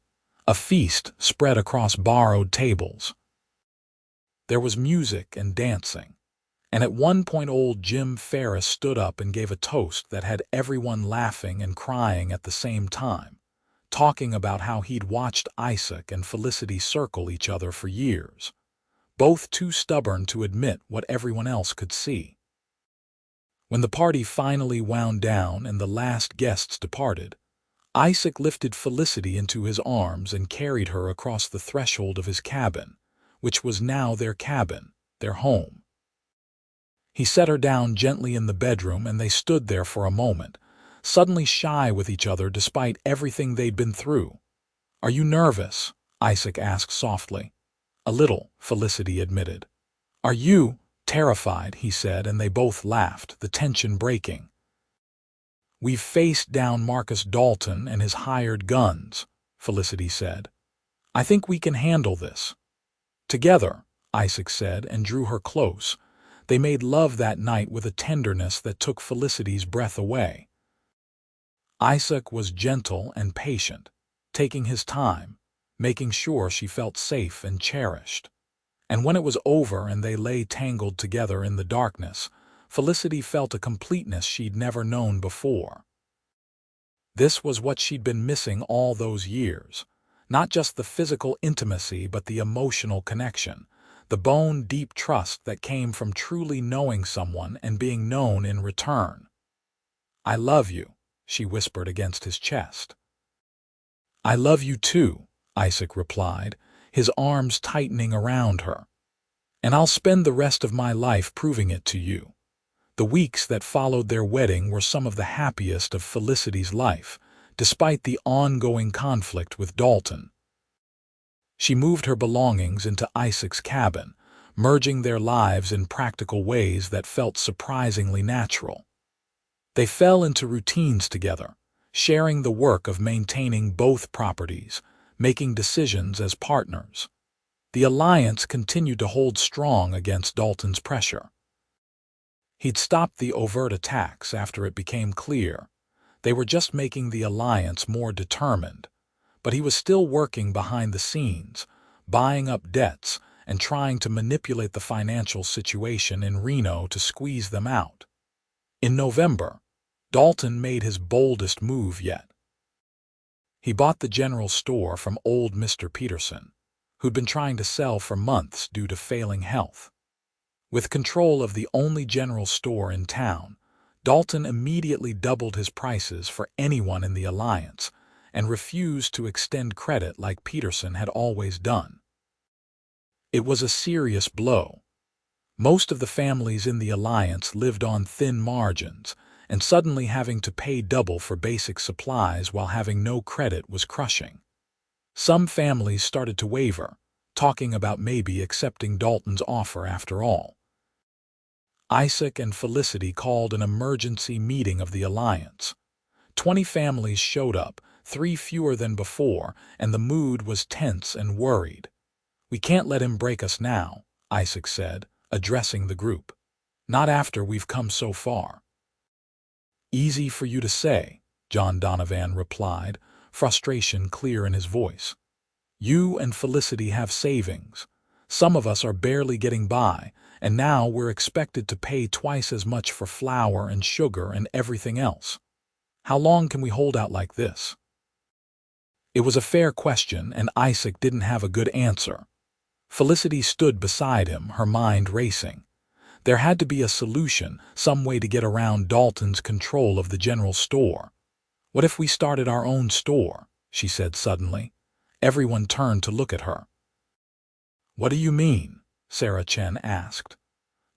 a feast spread across borrowed tables. There was music and dancing, and at one point old Jim Ferris stood up and gave a toast that had everyone laughing and crying at the same time, talking about how he'd watched Isaac and Felicity circle each other for years, both too stubborn to admit what everyone else could see. When the party finally wound down and the last guests departed, Isaac lifted Felicity into his arms and carried her across the threshold of his cabin, which was now their cabin, their home. He set her down gently in the bedroom and they stood there for a moment, suddenly shy with each other despite everything they'd been through. "Are you nervous?" Isaac asked softly. "A little," Felicity admitted. "Are you terrified?" he said, and they both laughed, the tension breaking. "We've faced down Marcus Dalton and his hired guns," Felicity said. "I think we can handle this." "Together," Isaac said and drew her close. They made love that night with a tenderness that took Felicity's breath away. Isaac was gentle and patient, taking his time, making sure she felt safe and cherished. And when it was over and they lay tangled together in the darkness, Felicity felt a completeness she'd never known before. This was what she'd been missing all those years, not just the physical intimacy but the emotional connection, the bone-deep trust that came from truly knowing someone and being known in return. "I love you," she whispered against his chest. "I love you too," Isaac replied, his arms tightening around her. "And I'll spend the rest of my life proving it to you." The weeks that followed their wedding were some of the happiest of Felicity's life, despite the ongoing conflict with Dalton. She moved her belongings into Isaac's cabin, merging their lives in practical ways that felt surprisingly natural. They fell into routines together, sharing the work of maintaining both properties, making decisions as partners. The alliance continued to hold strong against Dalton's pressure. He'd stopped the overt attacks after it became clear they were just making the alliance more determined, but he was still working behind the scenes, buying up debts and trying to manipulate the financial situation in Reno to squeeze them out. In November, Dalton made his boldest move yet. He bought the general store from old Mr. Peterson, who'd been trying to sell for months due to failing health. With control of the only general store in town, Dalton immediately doubled his prices for anyone in the alliance and refused to extend credit like Peterson had always done. It was a serious blow. Most of the families in the alliance lived on thin margins, and suddenly having to pay double for basic supplies while having no credit was crushing. Some families started to waver, talking about maybe accepting Dalton's offer after all. Isaac and Felicity called an emergency meeting of the alliance. 20 families showed up, 3 fewer than before, and the mood was tense and worried. "We can't let him break us now," Isaac said, addressing the group. "Not after we've come so far." "Easy for you to say," John Donovan replied, frustration clear in his voice. "You and Felicity have savings. Some of us are barely getting by, and now we're expected to pay twice as much for flour and sugar and everything else. How long can we hold out like this?" It was a fair question, and Isaac didn't have a good answer. Felicity stood beside him, her mind racing. There had to be a solution, some way to get around Dalton's control of the general store. "What if we started our own store?" she said suddenly. Everyone turned to look at her. "What do you mean?" Sarah Chen asked.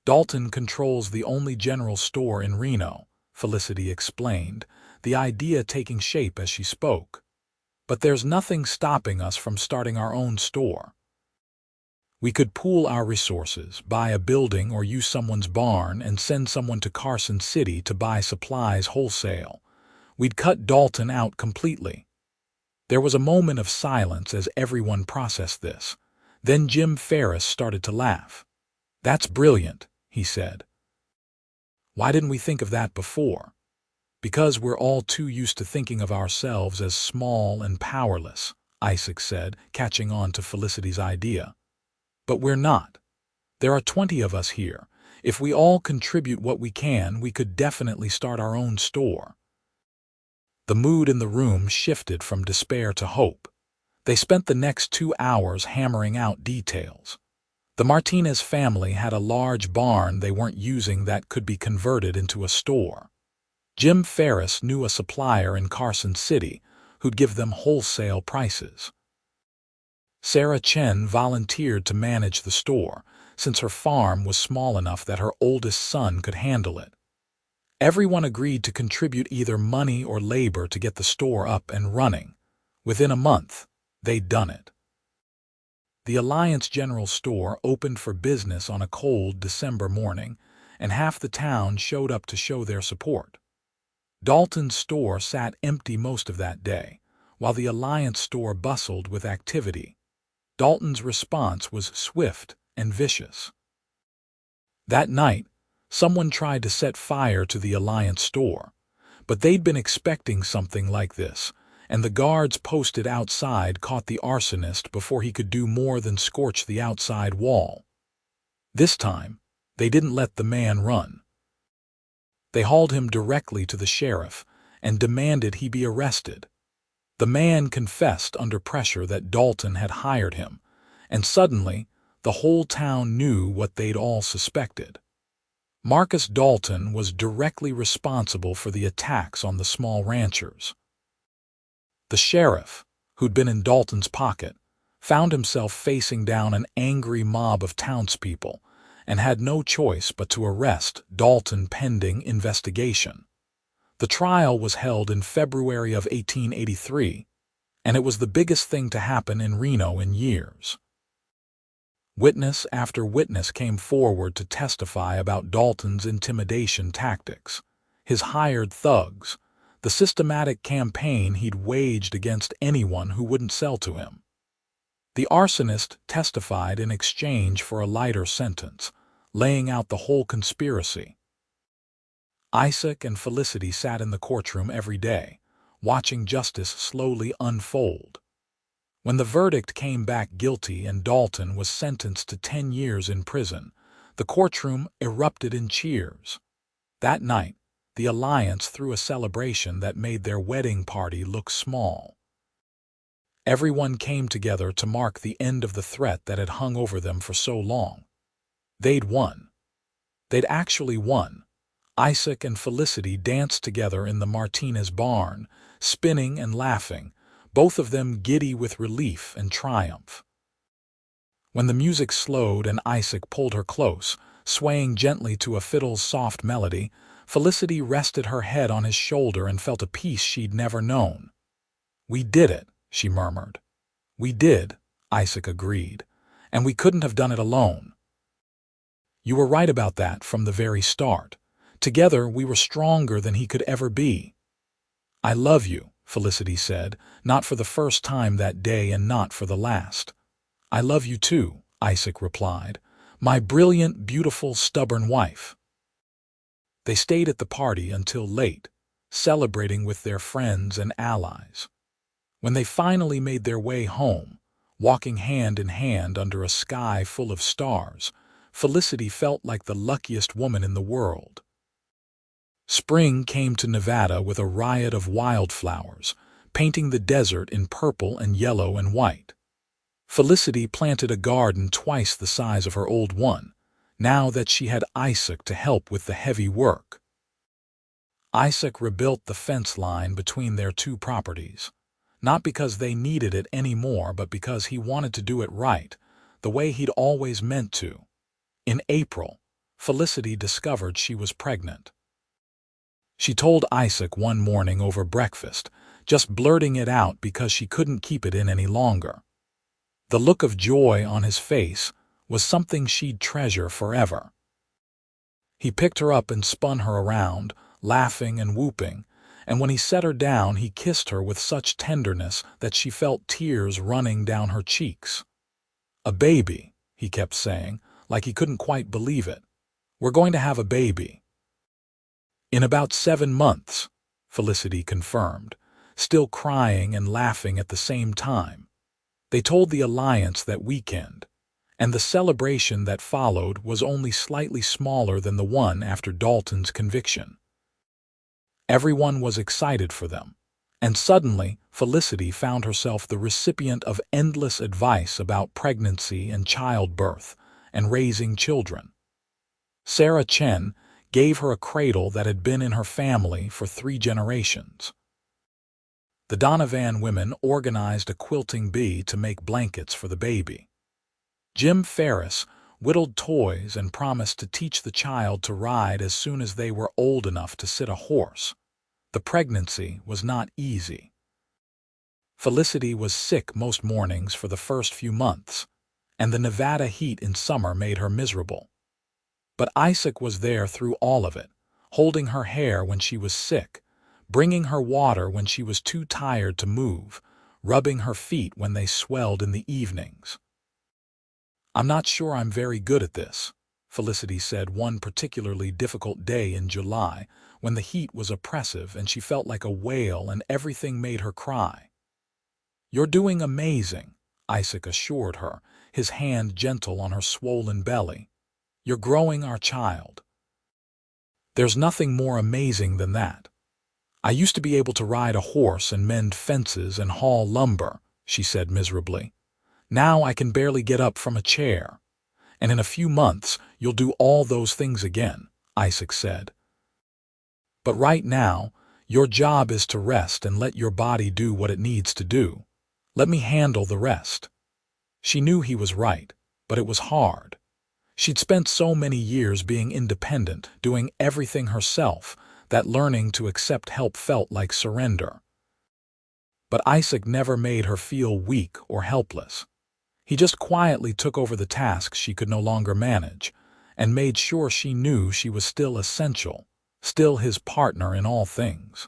"Dalton controls the only general store in Reno," Felicity explained, the idea taking shape as she spoke. "But there's nothing stopping us from starting our own store. We could pool our resources, buy a building or use someone's barn and send someone to Carson City to buy supplies wholesale. We'd cut Dalton out completely." There was a moment of silence as everyone processed this. Then Jim Ferris started to laugh. "That's brilliant," he said. "Why didn't we think of that before?" "Because we're all too used to thinking of ourselves as small and powerless," Isaac said, catching on to Felicity's idea. "But we're not. There are 20 of us here. If we all contribute what we can, we could definitely start our own store." The mood in the room shifted from despair to hope. They spent the next 2 hours hammering out details. The Martinez family had a large barn they weren't using that could be converted into a store. Jim Ferris knew a supplier in Carson City who'd give them wholesale prices. Sarah Chen volunteered to manage the store, since her farm was small enough that her oldest son could handle it. Everyone agreed to contribute either money or labor to get the store up and running. Within a month, they'd done it. The Alliance General Store opened for business on a cold December morning, and half the town showed up to show their support. Dalton's store sat empty most of that day, while the Alliance store bustled with activity. Dalton's response was swift and vicious. That night, someone tried to set fire to the Alliance store, but they'd been expecting something like this, and the guards posted outside caught the arsonist before he could do more than scorch the outside wall. This time, they didn't let the man run. They hauled him directly to the sheriff and demanded he be arrested. The man confessed under pressure that Dalton had hired him, and suddenly, the whole town knew what they'd all suspected. Marcus Dalton was directly responsible for the attacks on the small ranchers. The sheriff, who'd been in Dalton's pocket, found himself facing down an angry mob of townspeople and had no choice but to arrest Dalton pending investigation. The trial was held in February of 1883, and it was the biggest thing to happen in Reno in years. Witness after witness came forward to testify about Dalton's intimidation tactics, his hired thugs, the systematic campaign he'd waged against anyone who wouldn't sell to him. The arsonist testified in exchange for a lighter sentence, laying out the whole conspiracy. Isaac and Felicity sat in the courtroom every day, watching justice slowly unfold. When the verdict came back guilty and Dalton was sentenced to 10 years in prison, the courtroom erupted in cheers. That night, the Alliance threw a celebration that made their wedding party look small. Everyone came together to mark the end of the threat that had hung over them for so long. They'd won. They'd actually won. Isaac and Felicity danced together in the Martinez barn, spinning and laughing, both of them giddy with relief and triumph. When the music slowed and Isaac pulled her close, swaying gently to a fiddle's soft melody, Felicity rested her head on his shoulder and felt a peace she'd never known. "We did it," she murmured. "We did," Isaac agreed, "and we couldn't have done it alone." "You were right about that from the very start. Together we were stronger than he could ever be." "I love you," Felicity said, not for the first time that day and not for the last. "I love you too," Isaac replied, "my brilliant, beautiful, stubborn wife." They stayed at the party until late, celebrating with their friends and allies. When they finally made their way home, walking hand in hand under a sky full of stars, Felicity felt like the luckiest woman in the world. Spring came to Nevada with a riot of wildflowers, painting the desert in purple and yellow and white. Felicity planted a garden twice the size of her old one, now that she had Isaac to help with the heavy work. Isaac rebuilt the fence line between their two properties, not because they needed it anymore, but because he wanted to do it right, the way he'd always meant to. In April, Felicity discovered she was pregnant. She told Isaac one morning over breakfast, just blurting it out because she couldn't keep it in any longer. The look of joy on his face was something she'd treasure forever. He picked her up and spun her around, laughing and whooping, and when he set her down he kissed her with such tenderness that she felt tears running down her cheeks. "A baby," he kept saying, like he couldn't quite believe it. "We're going to have a baby." "In about 7 months," Felicity confirmed, still crying and laughing at the same time. They told the alliance that weekend, and the celebration that followed was only slightly smaller than the one after Dalton's conviction. Everyone was excited for them, and suddenly Felicity found herself the recipient of endless advice about pregnancy and childbirth and raising children. Sarah Chen gave her a cradle that had been in her family for 3 generations. The Donovan women organized a quilting bee to make blankets for the baby. Jim Ferris whittled toys and promised to teach the child to ride as soon as they were old enough to sit a horse. The pregnancy was not easy. Felicity was sick most mornings for the first few months, and the Nevada heat in summer made her miserable. But Isaac was there through all of it, holding her hair when she was sick, bringing her water when she was too tired to move, rubbing her feet when they swelled in the evenings. "I'm not sure I'm very good at this," Felicity said one particularly difficult day in July, when the heat was oppressive and she felt like a whale and everything made her cry. "You're doing amazing," Isaac assured her, his hand gentle on her swollen belly. "You're growing our child." "There's nothing more amazing than that. I used to be able to ride a horse and mend fences and haul lumber," she said miserably. "Now I can barely get up from a chair. And in a few months you'll do all those things again," Isaac said. "But right now, your job is to rest and let your body do what it needs to do. Let me handle the rest." She knew he was right, but it was hard. She'd spent so many years being independent, doing everything herself, that learning to accept help felt like surrender. But Isaac never made her feel weak or helpless. He just quietly took over the tasks she could no longer manage, and made sure she knew she was still essential, still his partner in all things.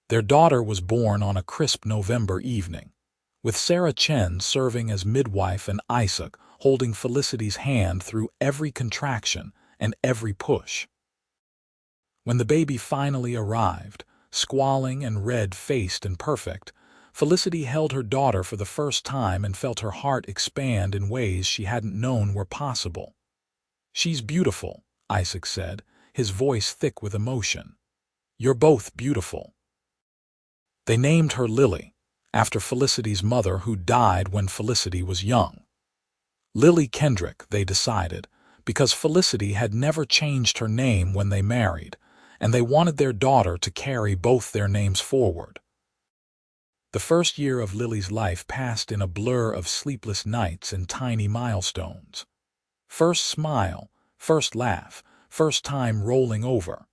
Their daughter was born on a crisp November evening, with Sarah Chen serving as midwife and Isaac holding Felicity's hand through every contraction and every push. When the baby finally arrived, squalling and red-faced and perfect, Felicity held her daughter for the first time and felt her heart expand in ways she hadn't known were possible. "She's beautiful," Isaac said, his voice thick with emotion. "You're both beautiful." They named her Lily, after Felicity's mother who died when Felicity was young. Lily Kendrick, they decided, because Felicity had never changed her name when they married, and they wanted their daughter to carry both their names forward. The first year of Lily's life passed in a blur of sleepless nights and tiny milestones. First smile, first laugh, first time rolling over.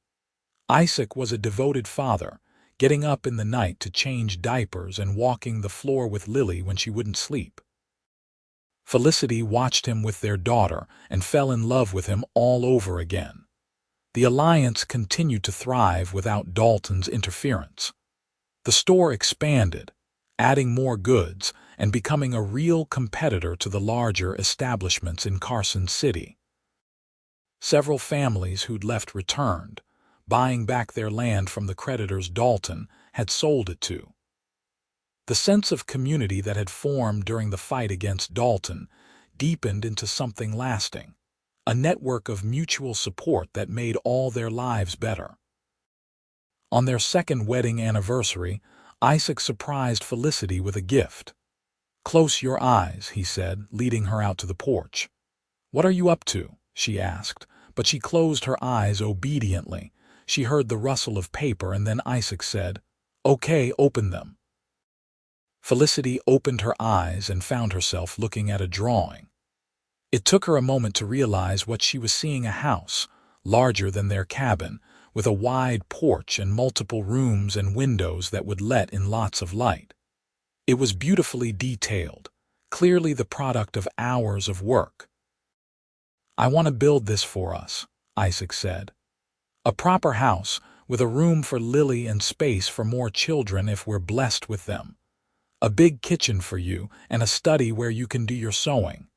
Isaac was a devoted father, getting up in the night to change diapers and walking the floor with Lily when she wouldn't sleep. Felicity watched him with their daughter and fell in love with him all over again. The alliance continued to thrive without Dalton's interference. The store expanded, adding more goods and becoming a real competitor to the larger establishments in Carson City. Several families who'd left returned, buying back their land from the creditors Dalton had sold it to. The sense of community that had formed during the fight against Dalton deepened into something lasting, a network of mutual support that made all their lives better. On their second wedding anniversary, Isaac surprised Felicity with a gift. "Close your eyes," he said, leading her out to the porch. "What are you up to?" she asked, but she closed her eyes obediently. She heard the rustle of paper, and then Isaac said, "Okay, open them." Felicity opened her eyes and found herself looking at a drawing. It took her a moment to realize what she was seeing: a house, larger than their cabin, with a wide porch and multiple rooms and windows that would let in lots of light. It was beautifully detailed, clearly the product of hours of work. "I want to build this for us," Isaac said. "A proper house, with a room for Lily and space for more children if we're blessed with them. A big kitchen for you and a study where you can do your sewing.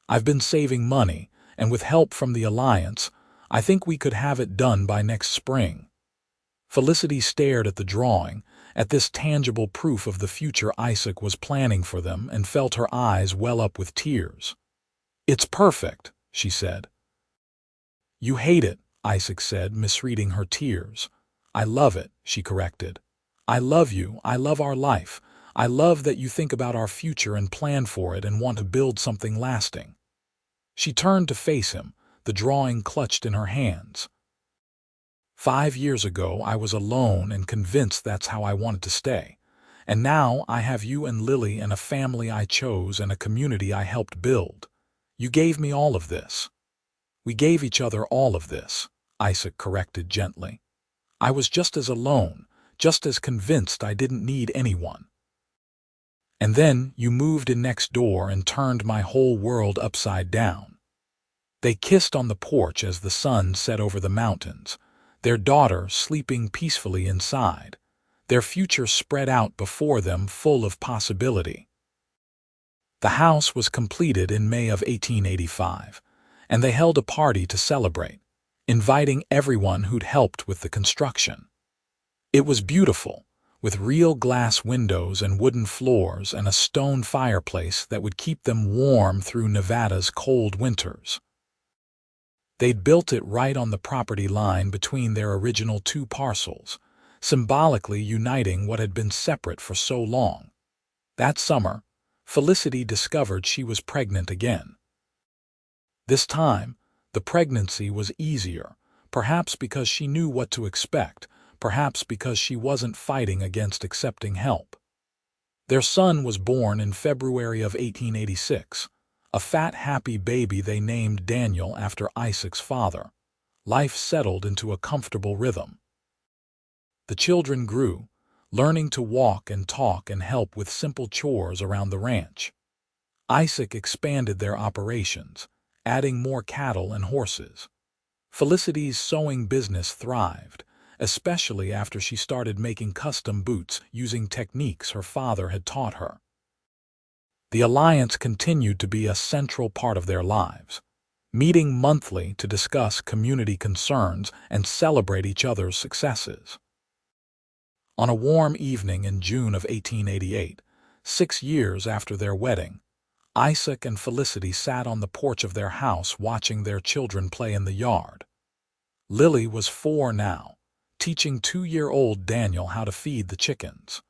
I've been saving money, and with help from the Alliance, I think we could have it done by next spring." Felicity stared at the drawing, at this tangible proof of the future Isaac was planning for them, and felt her eyes well up with tears. "It's perfect," she said. "You hate it," Isaac said, misreading her tears. "I love it," she corrected. "I love you, I love our life. I love that you think about our future and plan for it and want to build something lasting." She turned to face him, the drawing clutched in her hands. "5 years ago I was alone and convinced that's how I wanted to stay. And now I have you and Lily and a family I chose and a community I helped build. You gave me all of this." "We gave each other all of this," Isaac corrected gently. "I was just as alone, just as convinced I didn't need anyone. And then you moved in next door and turned my whole world upside down." They kissed on the porch as the sun set over the mountains, their daughter sleeping peacefully inside, their future spread out before them full of possibility. The house was completed in May of 1885, and they held a party to celebrate, inviting everyone who'd helped with the construction. It was beautiful, with real glass windows and wooden floors and a stone fireplace that would keep them warm through Nevada's cold winters. They'd built it right on the property line between their original 2 parcels, symbolically uniting what had been separate for so long. That summer, Felicity discovered she was pregnant again. This time, the pregnancy was easier, perhaps because she knew what to expect, perhaps because she wasn't fighting against accepting help. Their son was born in February of 1886, a fat, happy baby they named Daniel after Isaac's father. Life settled into a comfortable rhythm. The children grew, learning to walk and talk and help with simple chores around the ranch. Isaac expanded their operations, adding more cattle and horses. Felicity's sewing business thrived, especially after she started making custom boots using techniques her father had taught her. The Alliance continued to be a central part of their lives, meeting monthly to discuss community concerns and celebrate each other's successes. On a warm evening in June of 1888, 6 years after their wedding, Isaac and Felicity sat on the porch of their house watching their children play in the yard. Lily was 4 now, teaching 2-year-old Daniel how to feed the chickens.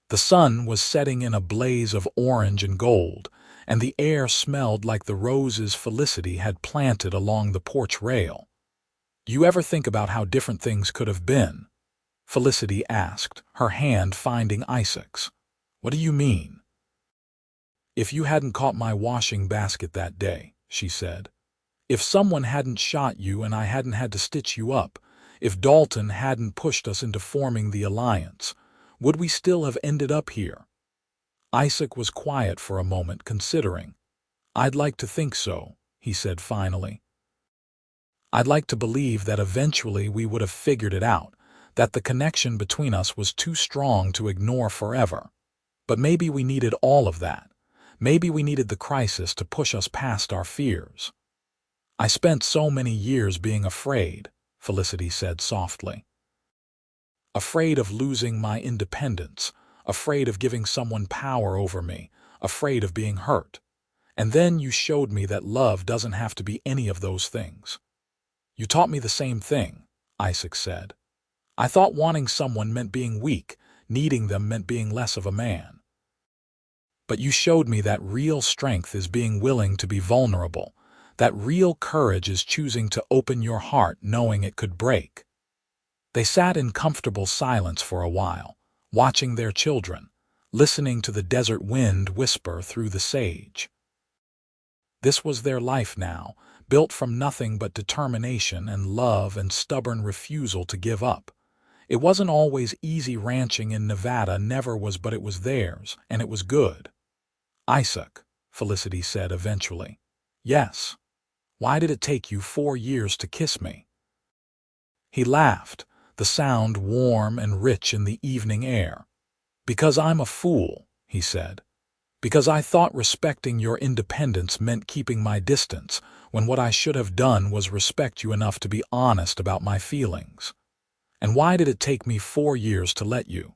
The sun was setting in a blaze of orange and gold, and the air smelled like the roses Felicity had planted along the porch rail. "You ever think about how different things could have been?" Felicity asked, her hand finding Isaac's. "What do you mean?" "If you hadn't caught my washing basket that day," she said. "If someone hadn't shot you and I hadn't had to stitch you up, if Dalton hadn't pushed us into forming the Alliance, would we still have ended up here?" Isaac was quiet for a moment, considering. "I'd like to think so," he said finally. "I'd like to believe that eventually we would have figured it out, that the connection between us was too strong to ignore forever. But maybe we needed all of that. Maybe we needed the crisis to push us past our fears." "I spent so many years being afraid," Felicity said softly. "Afraid of losing my independence, afraid of giving someone power over me, afraid of being hurt. And then you showed me that love doesn't have to be any of those things." "You taught me the same thing," Isaac said. I thought wanting someone meant being weak, needing them meant being less of a man. But you showed me that real strength is being willing to be vulnerable, that real courage is choosing to open your heart knowing it could break. They sat in comfortable silence for a while, watching their children, listening to the desert wind whisper through the sage. This was their life now, built from nothing but determination and love and stubborn refusal to give up. It wasn't always easy ranching in Nevada, never was, but it was theirs, and it was good. Isaac, Felicity said eventually. Yes. Why did it take you 4 years to kiss me? He laughed, the sound warm and rich in the evening air. Because I'm a fool, he said. Because I thought respecting your independence meant keeping my distance, when what I should have done was respect you enough to be honest about my feelings. And why did it take me 4 years to let you?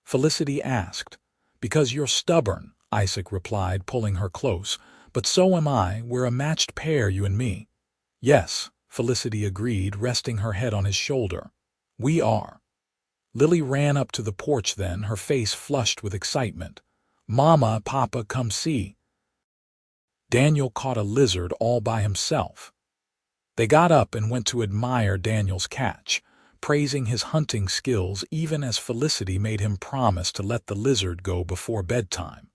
Felicity asked. Because you're stubborn, Isaac replied, pulling her close. But so am I. We're a matched pair, you and me. Yes, Felicity agreed, resting her head on his shoulder. We are. Lily ran up to the porch then, her face flushed with excitement. Mama, Papa, come see. Daniel caught a lizard all by himself. They got up and went to admire Daniel's catch, praising his hunting skills even as Felicity made him promise to let the lizard go before bedtime.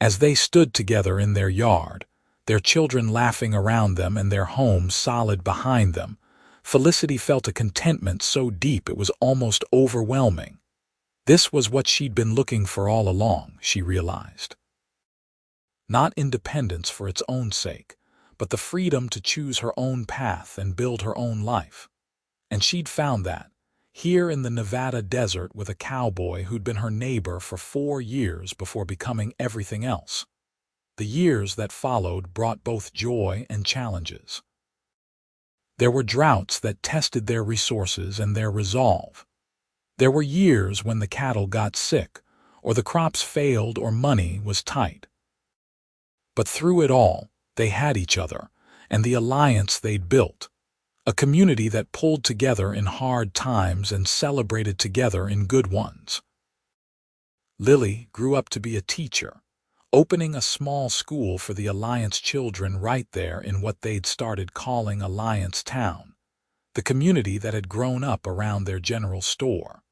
As they stood together in their yard, their children laughing around them and their home solid behind them, Felicity felt a contentment so deep it was almost overwhelming. This was what she'd been looking for all along, she realized. Not independence for its own sake, but the freedom to choose her own path and build her own life. And she'd found that, here in the Nevada desert with a cowboy who'd been her neighbor for 4 years before becoming everything else. The years that followed brought both joy and challenges. There were droughts that tested their resources and their resolve. There were years when the cattle got sick, or the crops failed, or money was tight. But through it all, they had each other, and the alliance they'd built. A community that pulled together in hard times and celebrated together in good ones. Lily grew up to be a teacher, opening a small school for the Alliance children right there in what they'd started calling Alliance Town, the community that had grown up around their general store.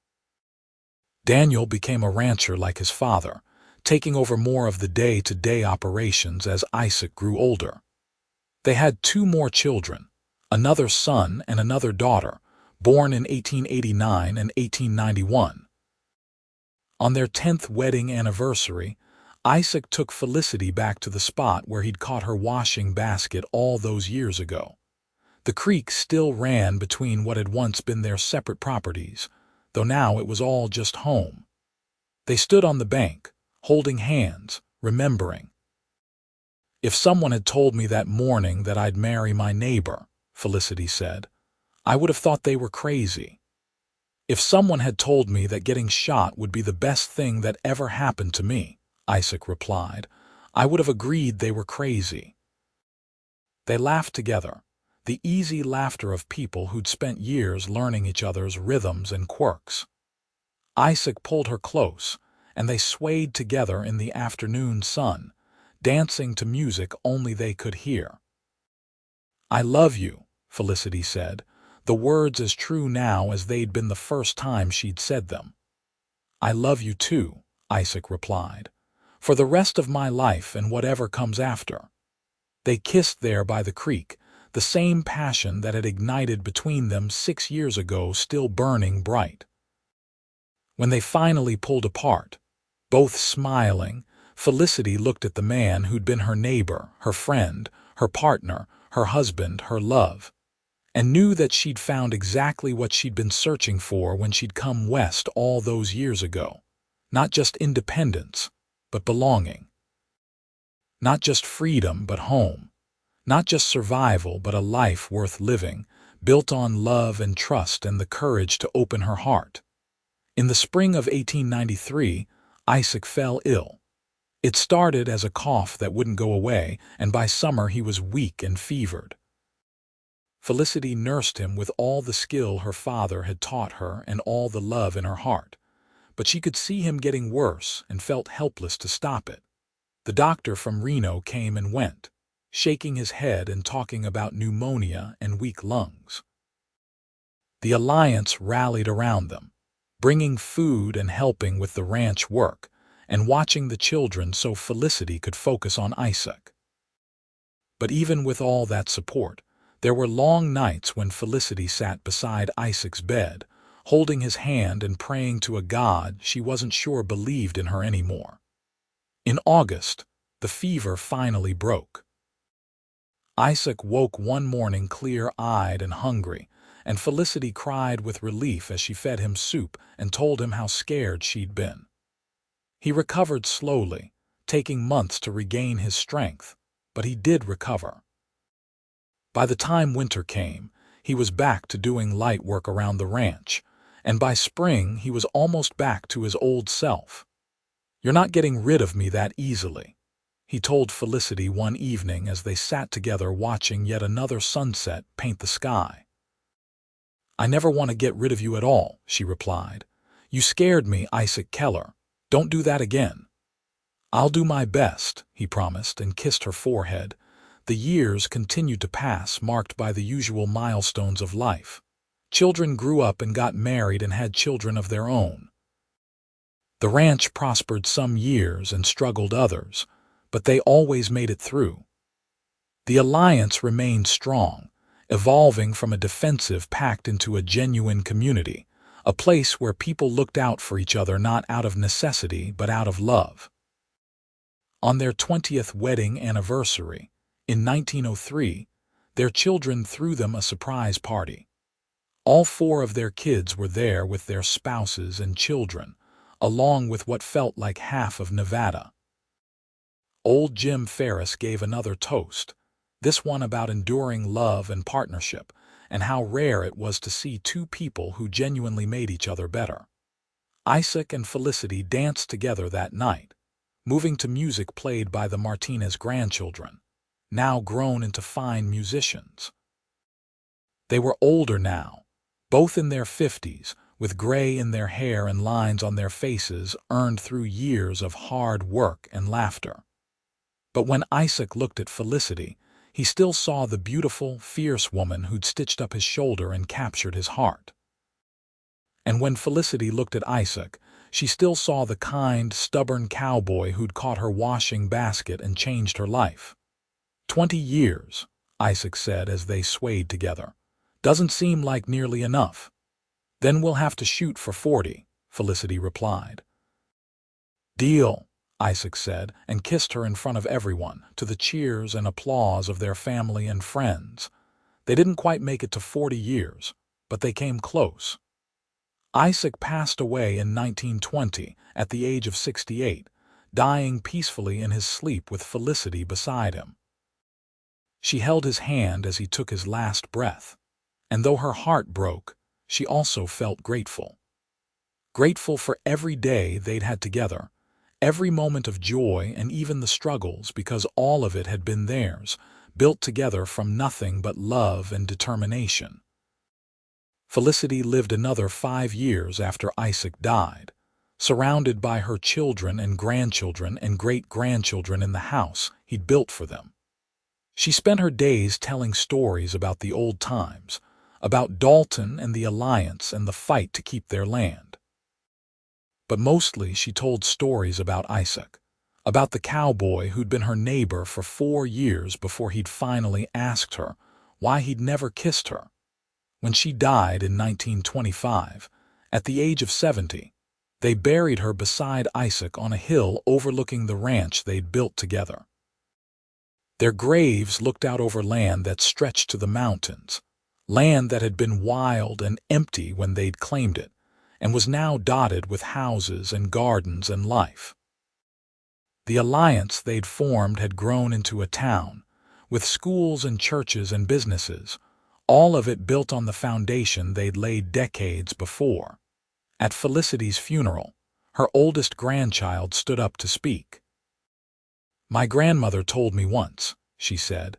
Daniel became a rancher like his father, taking over more of the day-to-day operations as Isaac grew older. They had 2 more children, another son and another daughter, born in 1889 and 1891. On their 10th wedding anniversary, Isaac took Felicity back to the spot where he'd caught her washing basket all those years ago. The creek still ran between what had once been their separate properties, though now it was all just home. They stood on the bank, holding hands, remembering. If someone had told me that morning that I'd marry my neighbor, Felicity said, I would have thought they were crazy. If someone had told me that getting shot would be the best thing that ever happened to me, Isaac replied, I would have agreed they were crazy. They laughed together, the easy laughter of people who'd spent years learning each other's rhythms and quirks. Isaac pulled her close, and they swayed together in the afternoon sun, dancing to music only they could hear. I love you, Felicity said, the words as true now as they'd been the first time she'd said them. I love you too, Isaac replied, for the rest of my life and whatever comes after. They kissed there by the creek, the same passion that had ignited between them 6 years ago still burning bright. When they finally pulled apart, both smiling, Felicity looked at the man who'd been her neighbor, her friend, her partner, her husband, her love, and knew that she'd found exactly what she'd been searching for when she'd come west all those years ago. Not just independence, but belonging. Not just freedom, but home. Not just survival, but a life worth living, built on love and trust and the courage to open her heart. In the spring of 1893, Isaac fell ill. It started as a cough that wouldn't go away, and by summer he was weak and fevered. Felicity nursed him with all the skill her father had taught her and all the love in her heart. But she could see him getting worse and felt helpless to stop it. The doctor from Reno came and went, shaking his head and talking about pneumonia and weak lungs. The Alliance rallied around them, bringing food and helping with the ranch work, and watching the children so Felicity could focus on Isaac. But even with all that support, there were long nights when Felicity sat beside Isaac's bed, holding his hand and praying to a God she wasn't sure believed in her anymore. In August, the fever finally broke. Isaac woke one morning clear-eyed and hungry, and Felicity cried with relief as she fed him soup and told him how scared she'd been. He recovered slowly, taking months to regain his strength, but he did recover. By the time winter came, he was back to doing light work around the ranch, and by spring he was almost back to his old self. "You're not getting rid of me that easily," he told Felicity one evening as they sat together watching yet another sunset paint the sky. "I never want to get rid of you at all," she replied. "You scared me, Isaac Keller. Don't do that again." "I'll do my best," he promised and kissed her forehead. The years continued to pass, marked by the usual milestones of life. Children grew up and got married and had children of their own. The ranch prospered some years and struggled others, but they always made it through. The Alliance remained strong, evolving from a defensive pact into a genuine community, a place where people looked out for each other not out of necessity but out of love. On their 20th wedding anniversary, in 1903, their children threw them a surprise party. All 4 of their kids were there with their spouses and children, along with what felt like half of Nevada. Old Jim Ferris gave another toast, this one about enduring love and partnership, and how rare it was to see 2 people who genuinely made each other better. Isaac and Felicity danced together that night, moving to music played by the Martinez grandchildren, now grown into fine musicians. They were older now, both in their 50s, with gray in their hair and lines on their faces earned through years of hard work and laughter. But when Isaac looked at Felicity, he still saw the beautiful, fierce woman who'd stitched up his shoulder and captured his heart. And when Felicity looked at Isaac, she still saw the kind, stubborn cowboy who'd caught her washing basket and changed her life. 20 years, Isaac said as they swayed together. "Doesn't seem like nearly enough." "Then we'll have to shoot for 40, Felicity replied. "Deal," Isaac said, and kissed her in front of everyone, to the cheers and applause of their family and friends. They didn't quite make it to 40 years, but they came close. Isaac passed away in 1920 at the age of 68, dying peacefully in his sleep with Felicity beside him. She held his hand as he took his last breath, and though her heart broke, she also felt grateful. Grateful for every day they'd had together, every moment of joy and even the struggles, because all of it had been theirs, built together from nothing but love and determination. Felicity lived another 5 years after Isaac died, surrounded by her children and grandchildren and great-grandchildren in the house he'd built for them. She spent her days telling stories about the old times, about Dalton and the Alliance and the fight to keep their land. But mostly she told stories about Isaac, about the cowboy who'd been her neighbor for 4 years before he'd finally asked her why he'd never kissed her. When she died in 1925, at the age of 70, they buried her beside Isaac on a hill overlooking the ranch they'd built together. Their graves looked out over land that stretched to the mountains, land that had been wild and empty when they'd claimed it, and was now dotted with houses and gardens and life. The Alliance they'd formed had grown into a town, with schools and churches and businesses, all of it built on the foundation they'd laid decades before. At Felicity's funeral, her oldest grandchild stood up to speak. "My grandmother told me once," she said,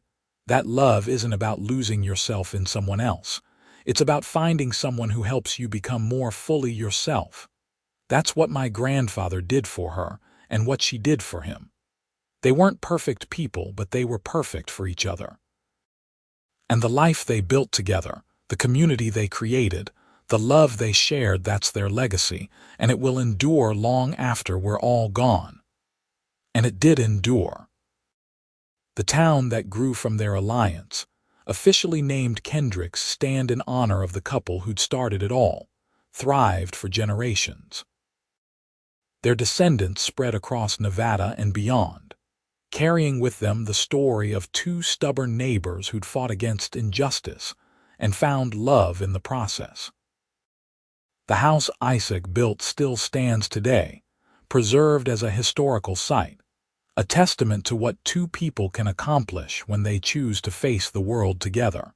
That love isn't about losing yourself in someone else. It's about finding someone who helps you become more fully yourself. That's what my grandfather did for her, and what she did for him. They weren't perfect people, but they were perfect for each other. And the life they built together, the community they created, the love they shared, that's their legacy, and it will endure long after we're all gone. And it did endure. The town that grew from their alliance, officially named Kendrick's, stand in honor of the couple who'd started it all, thrived for generations. Their descendants spread across Nevada and beyond, carrying with them the story of two stubborn neighbors who'd fought against injustice and found love in the process. The house Isaac built still stands today, preserved as a historical site, a testament to what two people can accomplish when they choose to face the world together.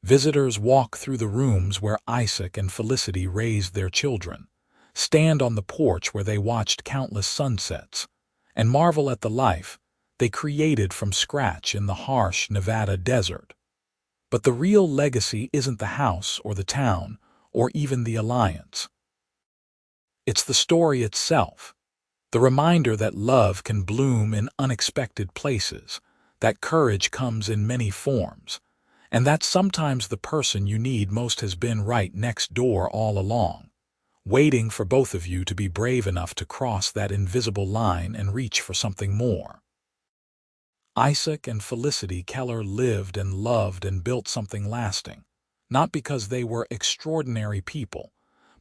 Visitors walk through the rooms where Isaac and Felicity raised their children, stand on the porch where they watched countless sunsets, and marvel at the life they created from scratch in the harsh Nevada desert. But the real legacy isn't the house or the town or even the alliance. It's the story itself, the reminder that love can bloom in unexpected places, that courage comes in many forms, and that sometimes the person you need most has been right next door all along, waiting for both of you to be brave enough to cross that invisible line and reach for something more. Isaac and Felicity Keller lived and loved and built something lasting, not because they were extraordinary people,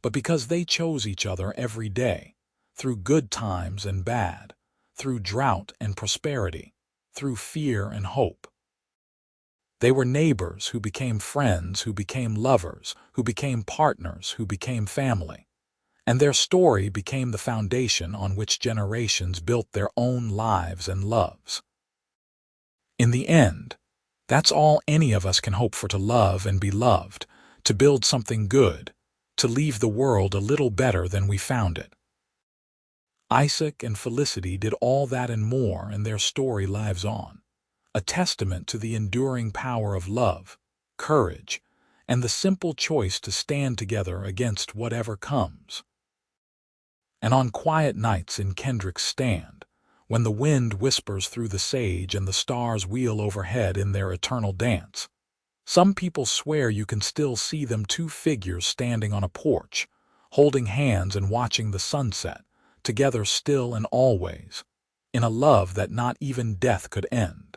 but because they chose each other every day, through good times and bad, through drought and prosperity, through fear and hope. They were neighbors who became friends, who became lovers, who became partners, who became family. And their story became the foundation on which generations built their own lives and loves. In the end, that's all any of us can hope for: to love and be loved, to build something good, to leave the world a little better than we found it. Isaac and Felicity did all that and more, and their story lives on, a testament to the enduring power of love, courage, and the simple choice to stand together against whatever comes. And on quiet nights in Kendrick's stand, when the wind whispers through the sage and the stars wheel overhead in their eternal dance, some people swear you can still see them, two figures standing on a porch, holding hands and watching the sunset, together still and always, in a love that not even death could end.